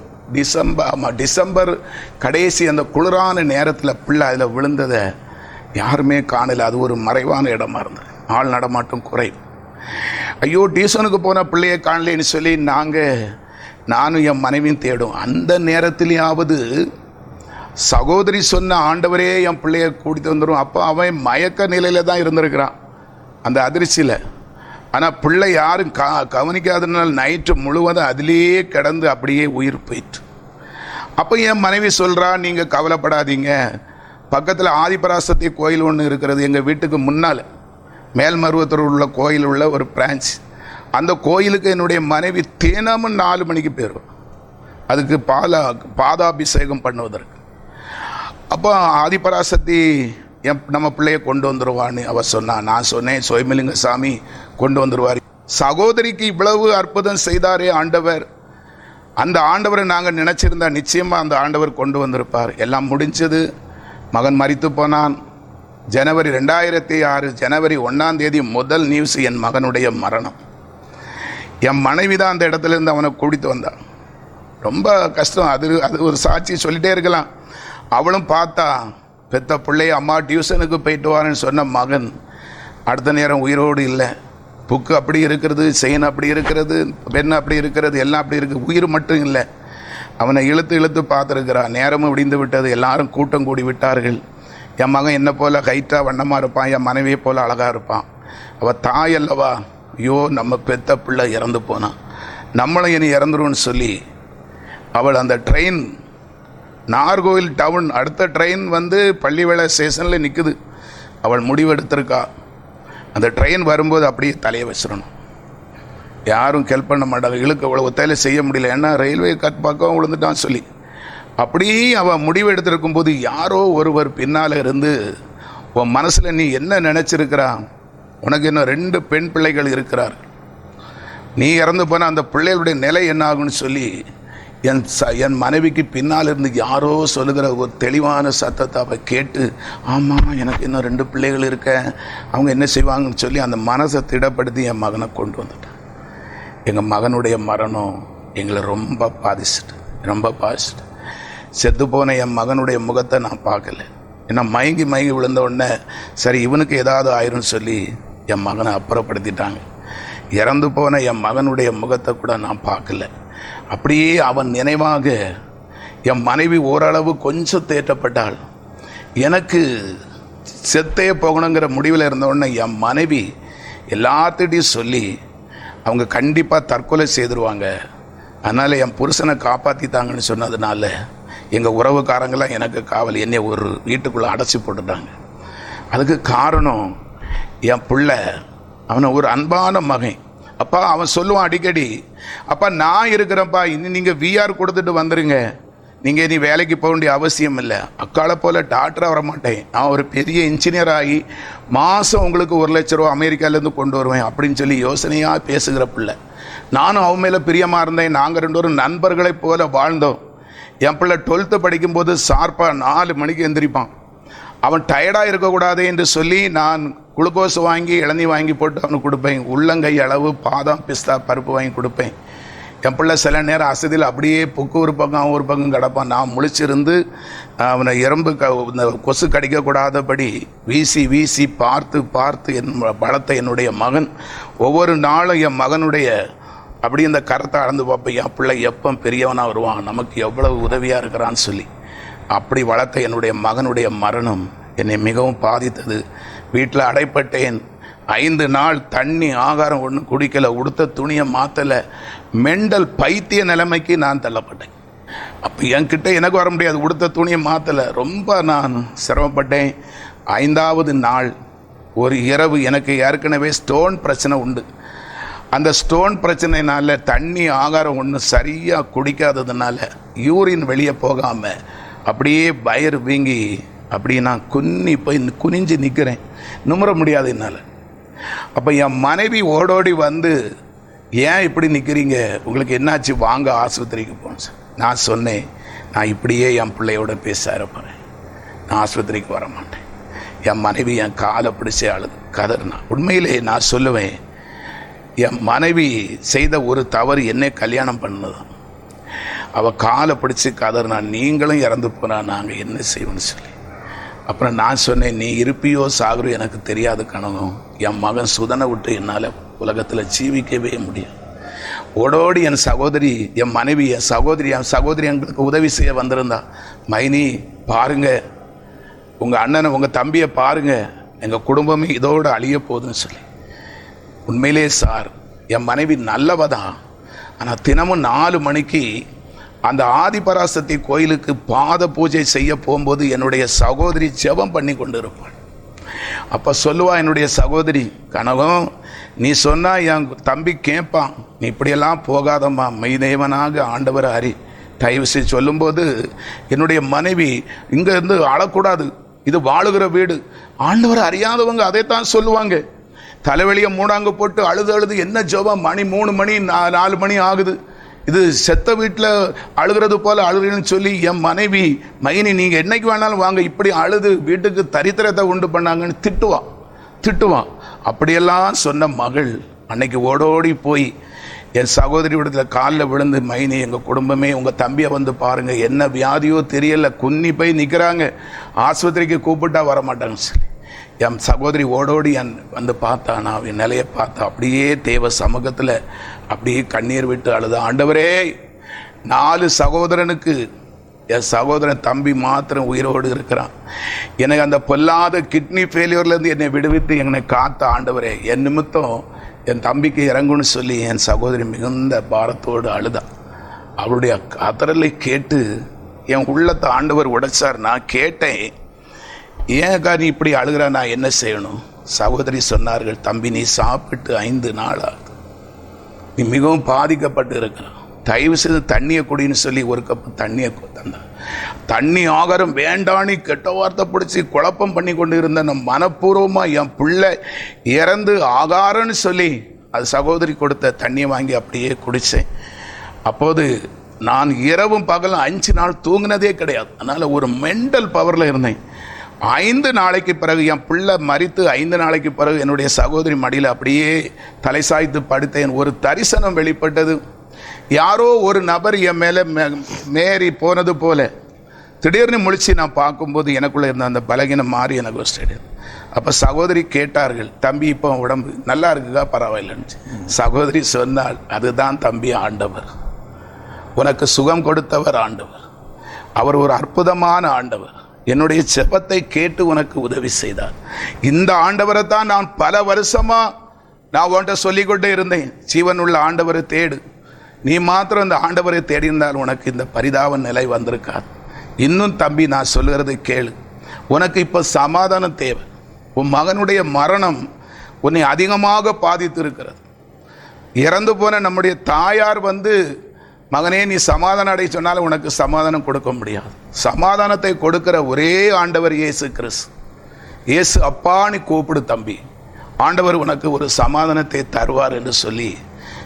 டிசம்பர் கடைசி அந்த குளிரான நேரத்தில் பிள்ளை அதில் விழுந்ததை யாருமே காணலை. அது ஒரு மறைவான இடமா இருந்தது, ஆள் நடமாட்டம் குறை. ஐயோ, டியூஷனுக்கு போன பிள்ளையை காணலேன்னு சொல்லி நானும் என் மனைவியும் தேடும். அந்த நேரத்திலேயாவது சகோதரி சொன்ன ஆண்டவரே என் பிள்ளையை கூட்டிட்டு வந்துடும். அப்போ அவன் மயக்க நிலையில் தான் இருந்திருக்கிறான் அந்த அதிர்ச்சியில். ஆனால் பிள்ளை யாரும் கவனிக்காதனால நைட்டு முழுவதும் அதிலேயே கிடந்து அப்படியே உயிர் போயிட்டு. அப்போ என் மனைவி சொல்கிறா, நீங்கள் கவலைப்படாதீங்க, பக்கத்தில் ஆதிபராசக்தி கோயில் ஒன்று இருக்கிறது எங்கள் வீட்டுக்கு முன்னால், மேல்மருவத்தூர் உள்ள கோயில் உள்ள ஒரு பிரான்ச். அந்த கோயிலுக்கு என்னுடைய மனைவி தினமும் 4 மணிக்கு போயிடுவோம், அதுக்கு பாதாபிஷேகம் பண்ணுவதற்கு. அப்போ ஆதிபராசக்தி நம்ம பிள்ளைய கொண்டு வந்துடுவான்னு அவ சொன்னான். நான் சொன்னேன், சோய்மலிங்க சாமி கொண்டு வந்துடுவார். சகோதரிக்கு இவ்வளவு அற்புதம் செய்தாரே ஆண்டவர், அந்த ஆண்டவரை நாங்கள் நினச்சிருந்தா நிச்சயமாக அந்த ஆண்டவர் கொண்டு வந்திருப்பார். எல்லாம் முடிஞ்சது. மகன் மரித்து போனான். ஜனவரி 2006 ஜனவரி 1 முதல் நியூஸ் என் மகனுடைய மரணம். என் மனைவி தான் அந்த இடத்துலேருந்து அவனை கூட்டிட்டு வந்தான். ரொம்ப கஷ்டம். அது ஒரு சாட்சி சொல்லிகிட்டே இருக்கலாம். அவளும் பார்த்தா, பெத்த பிள்ளைய அம்மா டியூஷனுக்கு போயிட்டு வாரேன்னு சொன்ன மகன் அடுத்த நேரம் உயிரோடு இல்லை. புக்கு அப்படி இருக்கிறது, செயின் அப்படி இருக்கிறது, பெண் அப்படி இருக்கிறது, எல்லாம் அப்படி இருக்குது, உயிர் மட்டும் இல்லை. அவனை இழுத்து பார்த்துருக்கிறான். நேரமும் விடிந்து விட்டது. எல்லாரும் கூட்டம் கூடி விட்டார்கள். என் மகன் என்னை போல் ஹைட்டாக வண்ணமாக இருப்பான், என் மனைவியை போல் அழகாக இருப்பான். அவள் தாய் அல்லவா, ஐயோ நம்ம பெத்த பிள்ளை இறந்து போனான், நம்மளும் இனி இறந்துருன்னு சொல்லி அவள் அந்த ட்ரெயின் நாகர்கோவில் டவுன் அடுத்த ட்ரெயின் வந்து பள்ளிவேளை ஸ்டேஷனில் நிற்குது. அவள் முடிவெடுத்திருக்கா, அந்த ட்ரெயின் வரும்போது அப்படியே தலையை வச்சிடணும். யாரும் ஹெல்ப் பண்ண மாட்டாங்க, இழுக்க அவ்வளோ ஒத்தையில செய்ய முடியல, ஏன்னா ரயில்வே கட் பக்கம் விழுந்துட்டான்னு சொல்லி. அப்படியே அவன் முடிவு எடுத்திருக்கும் போது யாரோ ஒருவர் பின்னால் இருந்து, உன் மனசில் நீ என்ன நினச்சிருக்கிறா, உனக்கு இன்னும் 2 பெண் பிள்ளைகள் இருக்கிறார், நீ இறந்து போனால் அந்த பிள்ளைகளுடைய நிலை என்ன ஆகுன்னு சொல்லி என் மனைவிக்கு பின்னால் இருந்து யாரோ சொல்லுகிற ஒரு தெளிவான சத்தத்தை அவள் கேட்டு, ஆமாம் எனக்கு இன்னும் 2 பிள்ளைகள் இருக்க, அவங்க என்ன செய்வாங்கன்னு சொல்லி அந்த மனசை திடப்படுத்தி என் மகனை கொண்டு வந்துட்டான். எங்கள் மகனுடைய மரணம் எங்களை ரொம்ப பாதிச்சுட்டு செத்துப்போன என் மகனுடைய முகத்தை நான் பார்க்கல. ஏன்னா மயங்கி விழுந்த உடனே சரி இவனுக்கு ஏதாவது ஆயிரும்னு சொல்லி என் மகனை அப்புறப்படுத்திட்டாங்க. இறந்து போன என் மகனுடைய முகத்தை கூட நான் பார்க்கல. அப்படியே அவன் நினைவாக என் மனைவி ஓரளவு கொஞ்சம் தேற்றப்பட்டாள். எனக்கு செத்தே போகணுங்கிற முடிவில் இருந்த உடனே என் மனைவி எல்லாத்திட்டையும் சொல்லி அவங்க கண்டிப்பாக தற்கொலை செய்திருவாங்க, அதனால் என் புருஷனை காப்பாற்றித்தாங்கன்னு சொன்னதுனால எங்கள் உறவுக்காரங்களாம் எனக்கு காவல், என்னை ஒரு வீட்டுக்குள்ளே அடைச்சி போட்டுட்டாங்க. அதுக்கு காரணம் என் பிள்ளை, அவனை ஒரு அன்பான மகன். அப்பா அவன் சொல்லுவான் அடிக்கடி, அப்பா நான் இருக்கிறேன்ப்பா, இன்னும் நீங்கள் விஆர் கொடுத்துட்டு வந்துடுங்க, நீங்கள் இனி வேலைக்கு போக வேண்டிய அவசியம் இல்லை, அக்காலை போல் டாக்டராக வர மாட்டேன், நான் ஒரு பெரிய இன்ஜினியர் ஆகி மாதம் உங்களுக்கு 1 லட்ச ரூபா அமெரிக்காவிலேருந்து கொண்டு வருவேன் அப்படின்னு சொல்லி யோசனையாக பேசுகிற பிள்ளை. நானும் அவன் மேலே பிரியமாக இருந்தேன். நாங்கள் 2 பேரும் நண்பர்களைப் போல வாழ்ந்தோம். என் பிள்ளை 12th படிக்கும்போது ஷார்ப்பாக 4 மணிக்கு எந்திரிப்பான். அவன் டயர்டாக இருக்கக்கூடாது என்று சொல்லி நான் குளுக்கோஸ் வாங்கி இளநீ வாங்கி போட்டு அவனுக்கு கொடுப்பேன். உள்ளங்கை அளவு பாதாம் பிஸ்தா பருப்பு வாங்கி கொடுப்பேன். என் பிள்ளை சில நேரம் அசதியில் அப்படியே புக்கு ஒரு பக்கம் ஒரு பக்கம் கிடப்பான். நான் முழிச்சிருந்து அவனை இந்த கொசு கடிக்கக்கூடாதபடி வீசி பார்த்து என் பலத்தை என்னுடைய மகன் ஒவ்வொரு நாளும் என் மகனுடைய அப்படி இந்த கரத்தை அளந்து பார்ப்பேன், என் பிள்ளை எப்போ பெரியவனாக வருவான், நமக்கு எவ்வளவு உதவியாக இருக்கிறான்னு சொல்லி. அப்படி வளர்த்த என்னுடைய மகனுடைய மரணம் என்னை மிகவும் பாதித்தது. வீட்டில் அடைப்பட்டேன். 5 நாள் தண்ணி ஆகாரம் ஒன்றும் குடிக்கலை, உடுத்த துணியை மாற்றலை, மெண்டல் பைத்திய நிலைமைக்கு நான் தள்ளப்பட்டேன். அப்போ என்கிட்ட எனக்கு வர முடியாது, உடுத்த துணியை மாற்றலை, ரொம்ப நான் சிரமப்பட்டேன். 5வது நாள் ஒரு இரவு எனக்கு ஏற்கனவே ஸ்டோன் பிரச்சனை உண்டு. அந்த ஸ்டோன் பிரச்சனைனால தண்ணி ஆகாரம் ஒன்றும் சரியாக குடிக்காததுனால யூரின் வெளியே போகாமல் அப்படியே வயிறு வீங்கி அப்படி நான் குனிஞ்சு நிற்கிறேன், நிமிர முடியாது என்னால். அப்போ என் மனைவி ஓடோடி வந்து, ஏன் இப்படி நிற்கிறீங்க, உங்களுக்கு என்னாச்சு, வாங்க ஆஸ்பத்திரிக்கு போகணும் சார். நான் சொன்னேன், நான் இப்படியே என் பிள்ளையோட பேச இருப்பேன், நான் ஆஸ்பத்திரிக்கு வர மாட்டேன். என் மனைவி என் காலை பிடிச்சி கதறினா. உண்மையிலே நான் சொல்லுவேன், என் மனைவி செய்த ஒரு தவறு என்னை கல்யாணம் பண்ணதான். அவள் காலை பிடிச்சி கதறினா, நீங்களும் இறந்து போனா நாங்கள் என்ன செய்வோன்னு சொல்லி. அப்புறம் நான் சொன்னேன், நீ இருப்பியோ சாகுறோ எனக்கு தெரியாது கணவன், என் மகன் சுதனை விட்டு என்னால் உலகத்தில் ஜீவிக்கவே முடியும். ஓடோடி என் சகோதரி, என் மனைவி, என் சகோதரி எங்களுக்கு உதவி செய்ய வந்திருந்தா, மைனி பாருங்க, உங்கள் அண்ணனை உங்கள் தம்பியை பாருங்க, எங்கள் குடும்பமே இதோடு அழிய போகுதுன்னு சொல்லி. உண்மையிலே சார், என் மனைவி நல்லவதான். ஆனால் தினமும் 4 மணிக்கு அந்த ஆதிபராசக்தி கோயிலுக்கு பாத பூஜை செய்ய போகும்போது என்னுடைய சகோதரி ஜெபம் பண்ணி கொண்டு இருப்பாள். அப்போ சொல்லுவா என்னுடைய சகோதரி, கனகம் நீ சொன்னால் என் தம்பி கேட்பான், நீ இப்படியெல்லாம் போகாதம்மா, மெய்தேவனாக ஆண்டவர் அறி தயவு செய்து சொல்லும்போது என்னுடைய மனைவி, இங்கேருந்து அழக்கூடாது, இது வாழுகிற வீடு, ஆண்டவர் அறியாதவங்க அதைத்தான் சொல்லுவாங்க. தலைவலியை மூடாங்க போட்டு அழுது என்ன ஜெபம், மணி 3 மணி 4 மணி ஆகுது, இது செத்த வீட்டில் அழுகிறது போல் அழுகிறேன்னு சொல்லி என் மனைவி, மைனி நீங்கள் என்னைக்கு வேணாலும் வாங்க, இப்படி அழுது வீட்டுக்கு தரித்திரத்தை உண்டு பண்ணாங்கன்னு திட்டுவான். அப்படியெல்லாம் சொன்ன மகள் அன்னைக்கு ஓடோடி போய் என் சகோதரி இடத்துல காலில் விழுந்து, மைனி எங்கள் குடும்பமே உங்கள் தம்பியை வந்து பாருங்கள், என்ன வியாதியோ தெரியல, குன்னி போய் நிற்கிறாங்க, ஆஸ்பத்திரிக்கு கூப்பிட்டா வரமாட்டாங்கன்னு சொல்லி. என் சகோதரி ஓடோடி வந்து பார்த்தா, நான் என் நிலையை பார்த்தா அப்படியே தேவ சமூகத்தில் அப்படியே கண்ணீர் விட்டு அழுத. ஆண்டவரே, 4 சகோதரனுக்கு என் சகோதரன் தம்பி மாத்திரம் உயிரோடு இருக்கிறான், எனக்கு அந்த பொல்லாத கிட்னி ஃபெயிலியர்லேருந்து என்னை விடுவித்து என்னை காத்த ஆண்டவரே, என் நிமித்தம் என் தம்பிக்கு இறங்குன்னு சொல்லி என் சகோதரி மிகுந்த பாரத்தோடு அழுதா. அவளுடைய கதறலை கேட்டு என் உள்ளத்தை ஆண்டவர் உடைச்சார். நான் கேட்டேன், ஏன்க்கா நீ இப்படி அழுகிற, நான் என்ன செய்யணும்? சகோதரி சொன்னார்கள், தம்பி நீ சாப்பிட்டு 5 நாள் ஆகுது, நீ மிகவும் பாதிக்கப்பட்டு இருக்கிறான், தயவு செய்து தண்ணியை குடின்னு சொல்லி ஒரு கப்பு தண்ணியை தந்தான். தண்ணி ஆகாரம் வேண்டான்னு கெட்ட வார்த்தை பிடிச்சி குழப்பம் பண்ணி கொண்டு இருந்த நான் மனப்பூர்வமாக என் பிள்ளை இறந்து ஆகாரன்னு சொல்லி அது சகோதரி கொடுத்த தண்ணியை வாங்கி அப்படியே குடித்தேன். அப்போது நான் இரவும் பகலும் 5 நாள் தூங்கினதே கிடையாது. அதனால் ஒரு மென்டல் பவரில் இருந்தேன். 5 நாளைக்கு பிறகு என் பிள்ளை மரித்து 5 நாளைக்கு பிறகு என்னுடைய சகோதரி மடியில் அப்படியே தலை சாய்த்து படுத்தேன். ஒரு தரிசனம் வெளிப்பட்டது. யாரோ ஒரு நபர் என் மேலே மேறி போனது போல திடீர்னு முழிச்சு நான் பார்க்கும்போது எனக்குள்ளே இருந்த அந்த பலகீனம் மாறி எனக்கு ஒரு ஸ்டேடியம். அப்போ சகோதரி கேட்டார்கள், தம்பி இப்போ உடம்பு நல்லா இருக்குதா? பரவாயில்லைன்னு சகோதரி சொன்னால், அதுதான் தம்பி ஆண்டவர், உனக்கு சுகம் கொடுத்தவர் ஆண்டவர், அவர் ஒரு அற்புதமான ஆண்டவர், என்னுடைய செபத்தை கேட்டு உனக்கு உதவி செய்தார். இந்த ஆண்டவரை தான் நான் பல வருஷமா நான் உன்கிட்ட சொல்லிக்கொண்டே இருந்தேன், ஜீவனுள்ள ஆண்டவரை தேடு. நீ மாத்திரம் இந்த ஆண்டவரை தேடியிருந்தால் உனக்கு இந்த பரிதாப நிலை வந்திருக்காது. இன்னும் தம்பி நான் சொல்லுறது கேளு, உனக்கு இப்போ சமாதானம் தேவை. உன் மகனுடைய மரணம் உன்னை அதிகமாக பாதித்து இருக்கிறது. இறந்து போன நம்முடைய தாயார் மகனே நீ சமாதானம் அடைய சொன்னாலும் உனக்கு சமாதானம் கொடுக்க முடியாது. சமாதானத்தை கொடுக்கிற ஒரே ஆண்டவர் இயேசு கிறிஸ்து. இயேசு அப்பான்னு கூப்பிடு தம்பி, ஆண்டவர் உனக்கு ஒரு சமாதானத்தை தருவார் என்று சொல்லி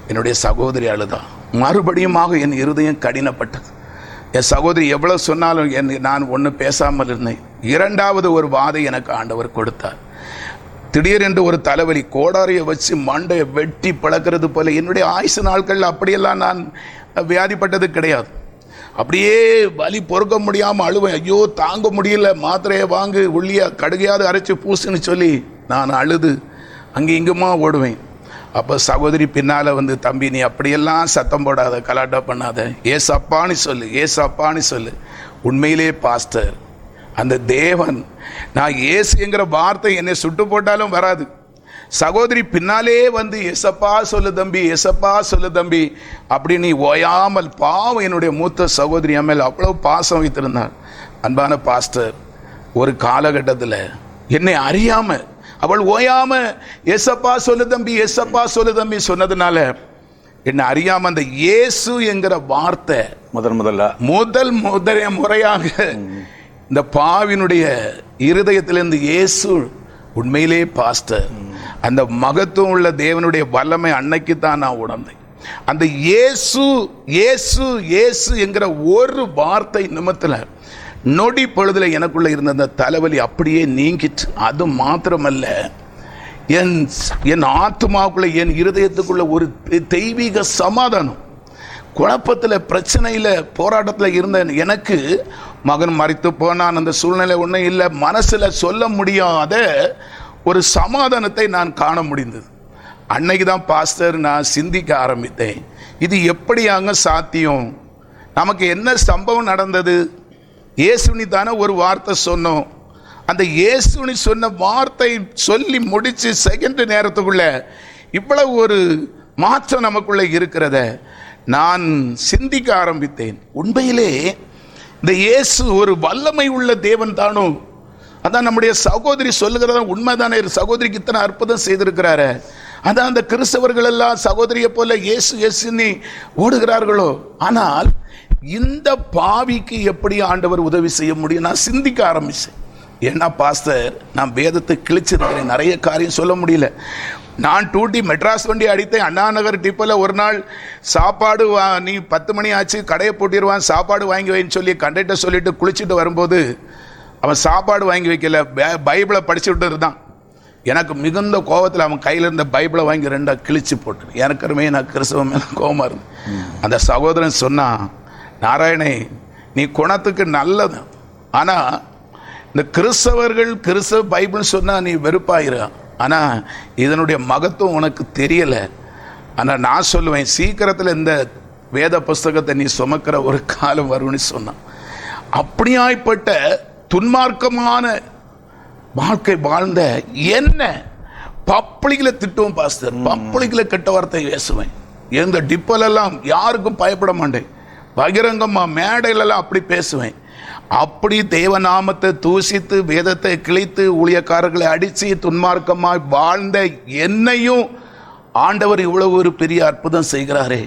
என்னுடைய சகோதரி அழுதான். மறுபடியுமாக என் இருதயம் கடினப்பட்டது. என் சகோதரி எவ்வளோ சொன்னாலும் நான் ஒன்று பேசாமல் இருந்தேன். 2வது ஒரு வாதை எனக்கு ஆண்டவர் கொடுத்தார். திடீரென்று ஒரு தலைவலி, கோடாரியை வச்சு மண்டையை வெட்டி பழக்கிறது போல. என்னுடைய ஆயுசு நாட்களில் அப்படியெல்லாம் நான் வியாதிப்பட்டது கிடையாது. அப்படியே வலி பொறுக்க முடியாமல் அழுவேன். ஐயோ தாங்க முடியல, மாத்திரையை வாங்கு, உள்ளியா கடுகையாவது அரைச்சி பூசுன்னு சொல்லி நான் அழுது அங்கே இங்குமா ஓடுவேன். அப்போ சகோதரி பின்னால் தம்பி நீ அப்படியெல்லாம் சத்தம் போடாத, கலாட்டா பண்ணாத, ஏசப்பான்னு சொல்லு, ஏசப்பான்னு சொல்லு. உண்மையிலே பாஸ்டர், அந்த தேவன், நான் ஏசுங்கிற வார்த்தை என்னை சுட்டு போட்டாலும் வராது. சகோதரி பின்னாலே ஏசப்பா சொல்லு தம்பி, ஏசப்பா சொல்லு தம்பி அப்படி நீ ஓயாமல். பாவம் என்னுடைய மூத்த சகோதரி என் மேல் அவ்வளோ பாசம் வைத்திருந்தார். அன்பான பாஸ்டர், ஒரு காலகட்டத்தில் என்னை அறியாம அவள் ஓயாம ஏசப்பா சொல்லு தம்பி, ஏசப்பா சொல்லு தம்பி சொன்னதுனால என்னை அறியாம அந்த இயேசு என்கிற வார்த்தை முதல் முறையாக இந்த பாவினுடைய இருதயத்திலிருந்து இயேசு. உண்மையிலே பாஸ்டர், அந்த மகத்துவம் உள்ள தேவனுடைய வல்லமை அன்னைக்கு தான் நான் உணர்ந்தேன். அந்த இயேசு இயேசு இயேசு என்கிற ஒரு வார்த்தை நிமித்தத்தில் நொடி பொழுதுல எனக்குள்ள இருந்த அந்த தலைவலி அப்படியே நீங்கிட்டு. அது மாத்திரமல்ல, என் ஆத்மாவுக்குள்ள, என் இருதயத்துக்குள்ள ஒரு தெய்வீக சமாதானம். குழப்பத்தில், பிரச்சனையில், போராட்டத்தில் இருந்த எனக்கு மகன் மரித்து போனான், அந்த சூழ்நிலை ஒன்றும் இல்லை, மனசில் சொல்ல முடியாத ஒரு சமாதானத்தை நான் காண முடிந்தது. அன்னைக்கு தான் பாஸ்டர் நான் சிந்திக்க ஆரம்பித்தேன், இது எப்படியாங்க சாத்தியம்? நமக்கு என்ன சம்பவம் நடந்தது? இயேசுனி தானே ஒரு வார்த்தை சொன்னோம். அந்த இயேசுனி சொன்ன வார்த்தை சொல்லி முடிச்சு செகண்ட் நேரத்துக்குள்ள இவ்வளவு ஒரு மாற்றம் நமக்குள்ள இருக்கிறத நான் சிந்திக்க ஆரம்பித்தேன். உண்மையிலே இந்த இயேசு ஒரு வல்லமை உள்ள தேவன் தானோ? அதான் நம்முடைய சகோதரி சொல்லுகிறதா உண்மைதானே? சகோதரிக்கு இத்தனை அற்புதம் செய்திருக்கிறாரு. அதான் அந்த கிறிஸ்தவர்கள் எல்லாம் சகோதரியை போல இயேசு இயேசுன்னு ஓடுகிறார்களோ? ஆனால் இந்த பாவிக்கு எப்படி ஆண்டவர் உதவி செய்ய முடியும்? நான் சிந்திக்க ஆரம்பிச்சேன். ஏன்னா பாஸ்டர், நான் வேதத்தை கிழிச்சிருக்கிறேன், நிறைய காரியம் சொல்ல முடியல. நான் டூட்டி மெட்ராஸ் வண்டி அடித்தேன். அண்ணா நகர் டிப்போல ஒரு நாள் சாப்பாடு நீ 10 மணி ஆச்சு, கடையை போட்டிடுவான், சாப்பாடு வாங்கி வைன்னு சொல்லி கண்டக்டர் சொல்லிட்டு குளிச்சுட்டு வரும்போது அவன் சாப்பாடு வாங்கி வைக்கல, பைபிளை படிச்சுட்டு இருந்தான். எனக்கு மிகுந்த கோபத்தில் அவன் கையில் இருந்த பைபிளை வாங்கி 2 கிழிச்சு போட்டு, எனக்குமே நான் கிறிஸ்தவ மேலே கோபமாக இருந்தேன். அந்த சகோதரன் சொன்னான், நாராயணே நீ குணத்துக்கு நல்லது, ஆனால் இந்த கிறிஸ்தவர்கள் கிறிஸ்தவ பைபிள்னு சொன்னால் நீ வெறுப்பாயிரு, ஆனால் இதனுடைய மகத்துவம் உனக்கு தெரியலை. ஆனால் நான் சொல்லுவேன், சீக்கிரத்தில் இந்த வேத புஸ்தகத்தை நீ சுமக்கிற ஒரு காலம் வரும்னு சொன்னான். அப்படியாய்ப்பட்ட துன்மார்க்கமான வாழ்க்கை வாழ்ந்த என்ன பப்ளிக்கில் திட்டுவோம் பாஸ்டர், பப்ளிக்கில் கெட்ட வார்த்தை பேசுவேன். எந்த டிப்போலெல்லாம் யாருக்கும் பயப்பட மாட்டேன். பகிரங்கமாக மேடையிலலாம் அப்படி பேசுவேன். அப்படி தேவநாமத்தை தூசித்து வேதத்தை கிழித்து ஊழியக்காரர்களை அடித்து துன்மார்க்கமாய் வாழ்ந்த என்னையும் ஆண்டவர் இவ்வளவு ஒரு பெரிய அற்புதம் செய்கிறாரே,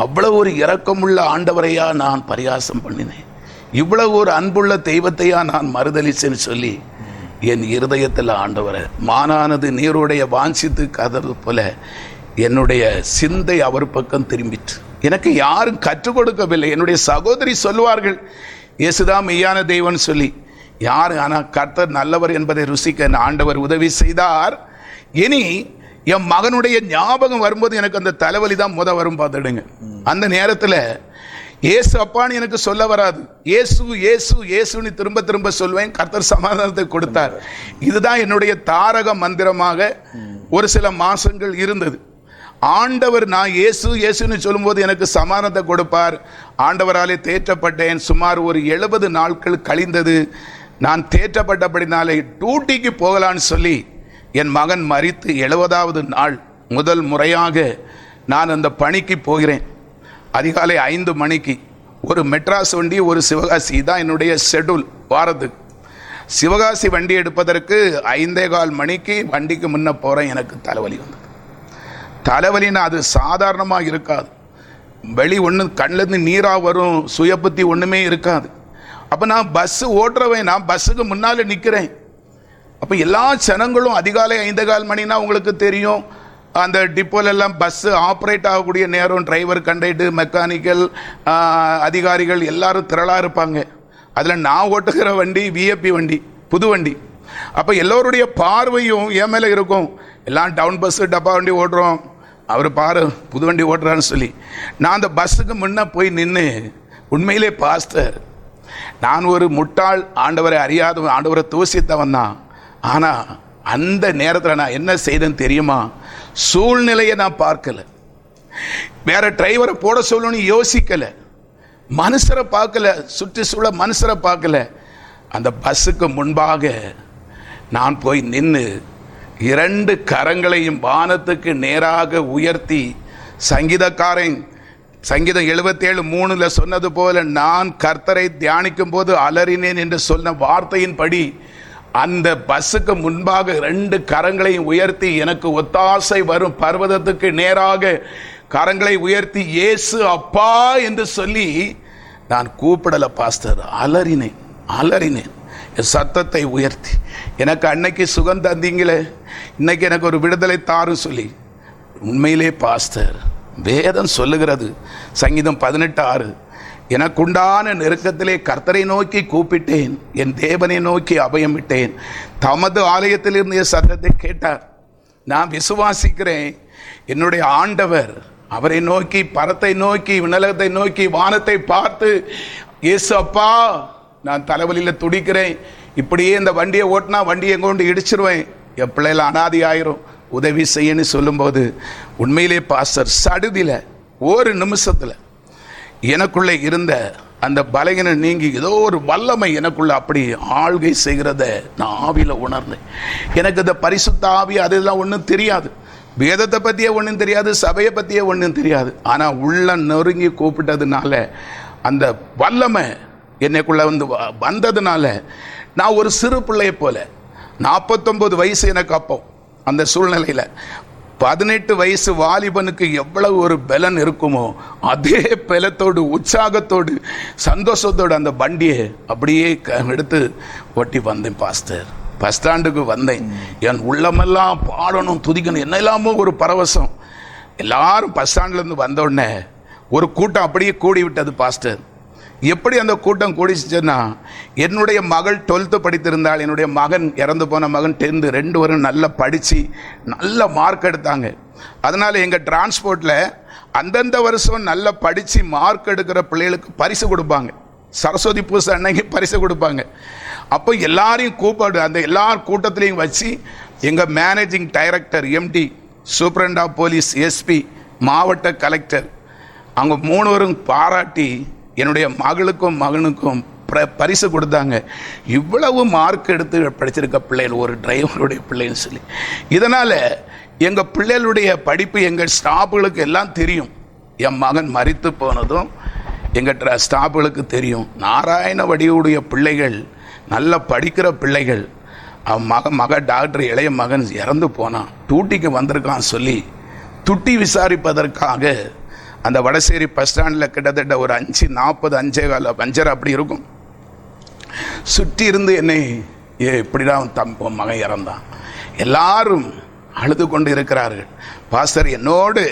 அவ்வளவு ஒரு இரக்கமுள்ள ஆண்டவரையா நான் பரியாசம் பண்ணினேன், இவ்வளவு ஒரு அன்புள்ள தெய்வத்தையா நான் மறுதலிச்சேன்னு சொல்லி என் இருதயத்தில் ஆண்டவரை மானானது நீருடைய வாஞ்சித்து கதறது போல என்னுடைய சிந்தை அவர் பக்கம் திரும்பிட்டு. எனக்கு யாரும் கற்றுக் கொடுக்கவில்லை. என்னுடைய சகோதரி சொல்லுவார்கள், இயேசுதான் மெய்யான தெய்வம்னு சொல்லி. யார்? ஆனால் கர்த்தர் நல்லவர் என்பதை ருசிக்க ஆண்டவர் உதவி செய்தார். இனி என் மகனுடைய ஞாபகம் வரும்போது எனக்கு அந்த தலைவலி தான் வரும் பார்த்துடுங்க. அந்த நேரத்தில் இயேசு அப்பான்னு எனக்கு சொல்ல வராது, இயேசு இயேசு இயேசுன்னு திரும்ப திரும்ப சொல்வேன். கர்த்தர் சமாதானத்தை கொடுத்தார். இதுதான் என்னுடைய தாரக மந்திரமாக ஒரு சில மாசங்கள் இருந்தது. ஆண்டவர் நான் இயேசு இயேசுன்னு சொல்லும்போது எனக்கு சமாதானத்தை கொடுப்பார். ஆண்டவராலே தேற்றப்பட்டேன். சுமார் ஒரு 70 நாட்கள் கழிந்தது. நான் தேற்றப்பட்டபடினாலே டியூட்டிக்கு போகலான்னு சொல்லி என் மகன் மரித்து 70வது நாள் முதல் முறையாக நான் அந்த பணிக்கு போகிறேன். அதிகாலை 5 மணிக்கு ஒரு மெட்ராஸ் வண்டி, ஒரு சிவகாசி தான் என்னுடைய ஷெட்யூல் வாரத்துக்கு. சிவகாசி வண்டி எடுப்பதற்கு 5:15 மணிக்கு வண்டிக்கு முன்ன போகிறேன். எனக்கு தலைவலி வந்தது. தலைவலின்னா அது சாதாரணமாக இருக்காது. வெளி ஒன்று கண்ணிலேருந்து நீராக வரும், சுயபுத்தி ஒன்றுமே இருக்காது. அப்போ நான் பஸ்ஸு ஓட்டுறவேன், நான் பஸ்ஸுக்கு முன்னால் நிற்கிறேன். அப்போ எல்லா ஜனங்களும் அதிகாலை 5:15 மணினா உங்களுக்கு தெரியும், அந்த டிப்போலெல்லாம் பஸ்ஸு ஆப்ரேட் ஆகக்கூடிய நேரம். டிரைவர், கண்டக்டர், மெக்கானிக்கல் அதிகாரிகள் எல்லாரும் திரளாக இருப்பாங்க. அதில் நான் ஓட்டுகிற வண்டி விஐபி வண்டி, புது வண்டி. அப்போ எல்லோருடைய பார்வையும் என் மேலே இருக்கும். எல்லாம் டவுன் பஸ்ஸு டப்பா வண்டி ஓட்டுறோம், அவர் பாரு புது வண்டி ஓட்டுறான்னு சொல்லி. நான் அந்த பஸ்ஸுக்கு முன்னே போய் நின்று, உண்மையிலே பாஸ்டர் நான் ஒரு முட்டாள், ஆண்டவரை அறியாதவன், ஆண்டவரை தூசித்தவன் தான். ஆனால் அந்த நேரத்தில் நான் என்ன செய்தேன்னு தெரியுமா? சூழ்நிலையை நான் பார்க்கல, வேற டிரைவரை போட சொல்லணும்னு யோசிக்கல, மனுஷரை பார்க்கல, சுற்றுச்சூழ மனுஷரை பார்க்கல. அந்த பஸ்ஸுக்கு முன்பாக நான் போய் நின்று 2 கரங்களையும் வானத்துக்கு நேராக உயர்த்தி, சங்கீதக்காரன் சங்கீதம் 77:3 சொன்னது போல, நான் கர்த்தரை தியானிக்கும் போது அலறினேன் என்று சொன்ன வார்த்தையின்படி அந்த பஸ்ஸுக்கு முன்பாக 2 கரங்களையும் உயர்த்தி, எனக்கு ஒத்தாசை வரும் பர்வதத்துக்கு நேராக கரங்களை உயர்த்தி இயேசு அப்பா என்று சொல்லி நான் கூப்பிடல பாஸ்டர், அலறினேன் என் சத்தத்தை உயர்த்தி. எனக்கு அன்னைக்கு சுகம் தந்தீங்களே, இன்னைக்கு எனக்கு ஒரு விடுதலை தாரும் சொல்லி. உண்மையிலே பாஸ்டர், வேதம் சொல்லுகிறது, சங்கீதம் 18:6, எனக்குண்டான நெருக்கத்திலே கர்த்தரை நோக்கி கூப்பிட்டேன், என் தேவனை நோக்கி அபயம் விட்டேன், தமது ஆலயத்திலிருந்து என் சத்தத்தை கேட்டார். நான் விசுவாசிக்கிறேன், என்னுடைய ஆண்டவர் அவரை நோக்கி, பரத்தை நோக்கி, விண்ணகத்தை நோக்கி, வானத்தை பார்த்து, இயேசு அப்பா நான் தலைவலியில் துடிக்கிறேன், இப்படியே இந்த வண்டியை ஓட்டினா வண்டியை கொண்டு இடிச்சிருவேன், என் பிள்ளைகள் அனாதி ஆயிரும், உதவி செய்யன்னு சொல்லும்போது உண்மையிலே பாஸ்டர் சடுதியில் ஒரு நிமிஷத்தில் எனக்குள்ளே இருந்த அந்த பலகீனம் நீங்கி ஏதோ ஒரு வல்லமை எனக்குள்ள அப்படி ஆள்கை செய்கிறத நான் ஆவியில் உணர்ந்தேன். எனக்கு இந்த பரிசுத்த ஆவி அதெல்லாம் ஒன்றும் தெரியாது, வேதத்தை பற்றியே ஒன்றும் தெரியாது, சபையை பற்றியே ஒன்றும் தெரியாது. ஆனால் உள்ள நொறுங்கி கூப்பிட்டதுனால, அந்த வல்லமை என்னைக்குள்ள வந்ததுனால நான் ஒரு சிறு பிள்ளையை போல, 49 வயசு எனக்கு அப்போ. அந்த சூழ்நிலையில் 18 வயசு வாலிபனுக்கு எவ்வளவு ஒரு பலன் இருக்குமோ அதே பலத்தோடு, உற்சாகத்தோடு, சந்தோஷத்தோடு அந்த வண்டியை அப்படியே எடுத்து ஓட்டி வந்தேன் பாஸ்டர். பஸ் ஸ்டாண்டுக்கு வந்தேன். என் உள்ளமெல்லாம் பாடணும், துதிக்கணும், என்ன இல்லாமோ ஒரு பரவசம். எல்லாரும் பஸ் ஸ்டாண்ட்லேருந்து வந்தோடனே ஒரு கூட்டம் அப்படியே கூடி விட்டது பாஸ்டர். எப்படி அந்த கூட்டம் கூடிச்சுன்னா, என்னுடைய மகள் 12th படித்திருந்தாள், என்னுடைய மகன், இறந்து போன மகன் 10th, 2 பேரும் நல்லா படித்து நல்ல மார்க் எடுத்தாங்க. அதனால் எங்கள் டிரான்ஸ்போர்ட்டில் அந்தந்த வருஷம் நல்லா படித்து மார்க் எடுக்கிற பிள்ளைகளுக்கு பரிசு கொடுப்பாங்க. சரஸ்வதி பூசை அன்னைக்கு பரிசு கொடுப்பாங்க. அப்போ எல்லாரையும் கூப்பாடு, அந்த எல்லார் கூட்டத்திலையும் வச்சு எங்கள் managing director, MD, superintendent of police, SP, மாவட்ட கலெக்டர், அவங்க 3 பேரும் பாராட்டி என்னுடைய மகளுக்கும் மகனுக்கும் பரிசு கொடுத்தாங்க. இவ்வளவு மார்க் எடுத்து படிச்சிருக்க பிள்ளைகள் ஒரு டிரைவருடைய பிள்ளைன்னு சொல்லி. இதனால் எங்கள் பிள்ளைகளுடைய படிப்பு எங்கள் ஸ்டாஃபுகளுக்கு எல்லாம் தெரியும். என் மகன் மரித்து போனதும் எங்கள் ஸ்டாஃப்களுக்கு தெரியும். நாராயண வடிவுடைய பிள்ளைகள், நல்ல படிக்கிற பிள்ளைகள். அவன் மக டாக்டர் இளைய மகன் இறந்து போனான், டியூட்டிக்கு வந்திருக்கான் சொல்லி துட்டி விசாரிப்பதற்காக அந்த வடசேரி பஸ் ஸ்டாண்டில் கிட்டத்தட்ட ஒரு 5:40 5:15 அப்படி இருக்கும். சுற்றி இருந்து என்னை இப்படிதான் மகன் இறந்தான். எல்லாரும் அழுது கொண்டு இருக்கிறார்கள். பாஸ்டர், என்னோடு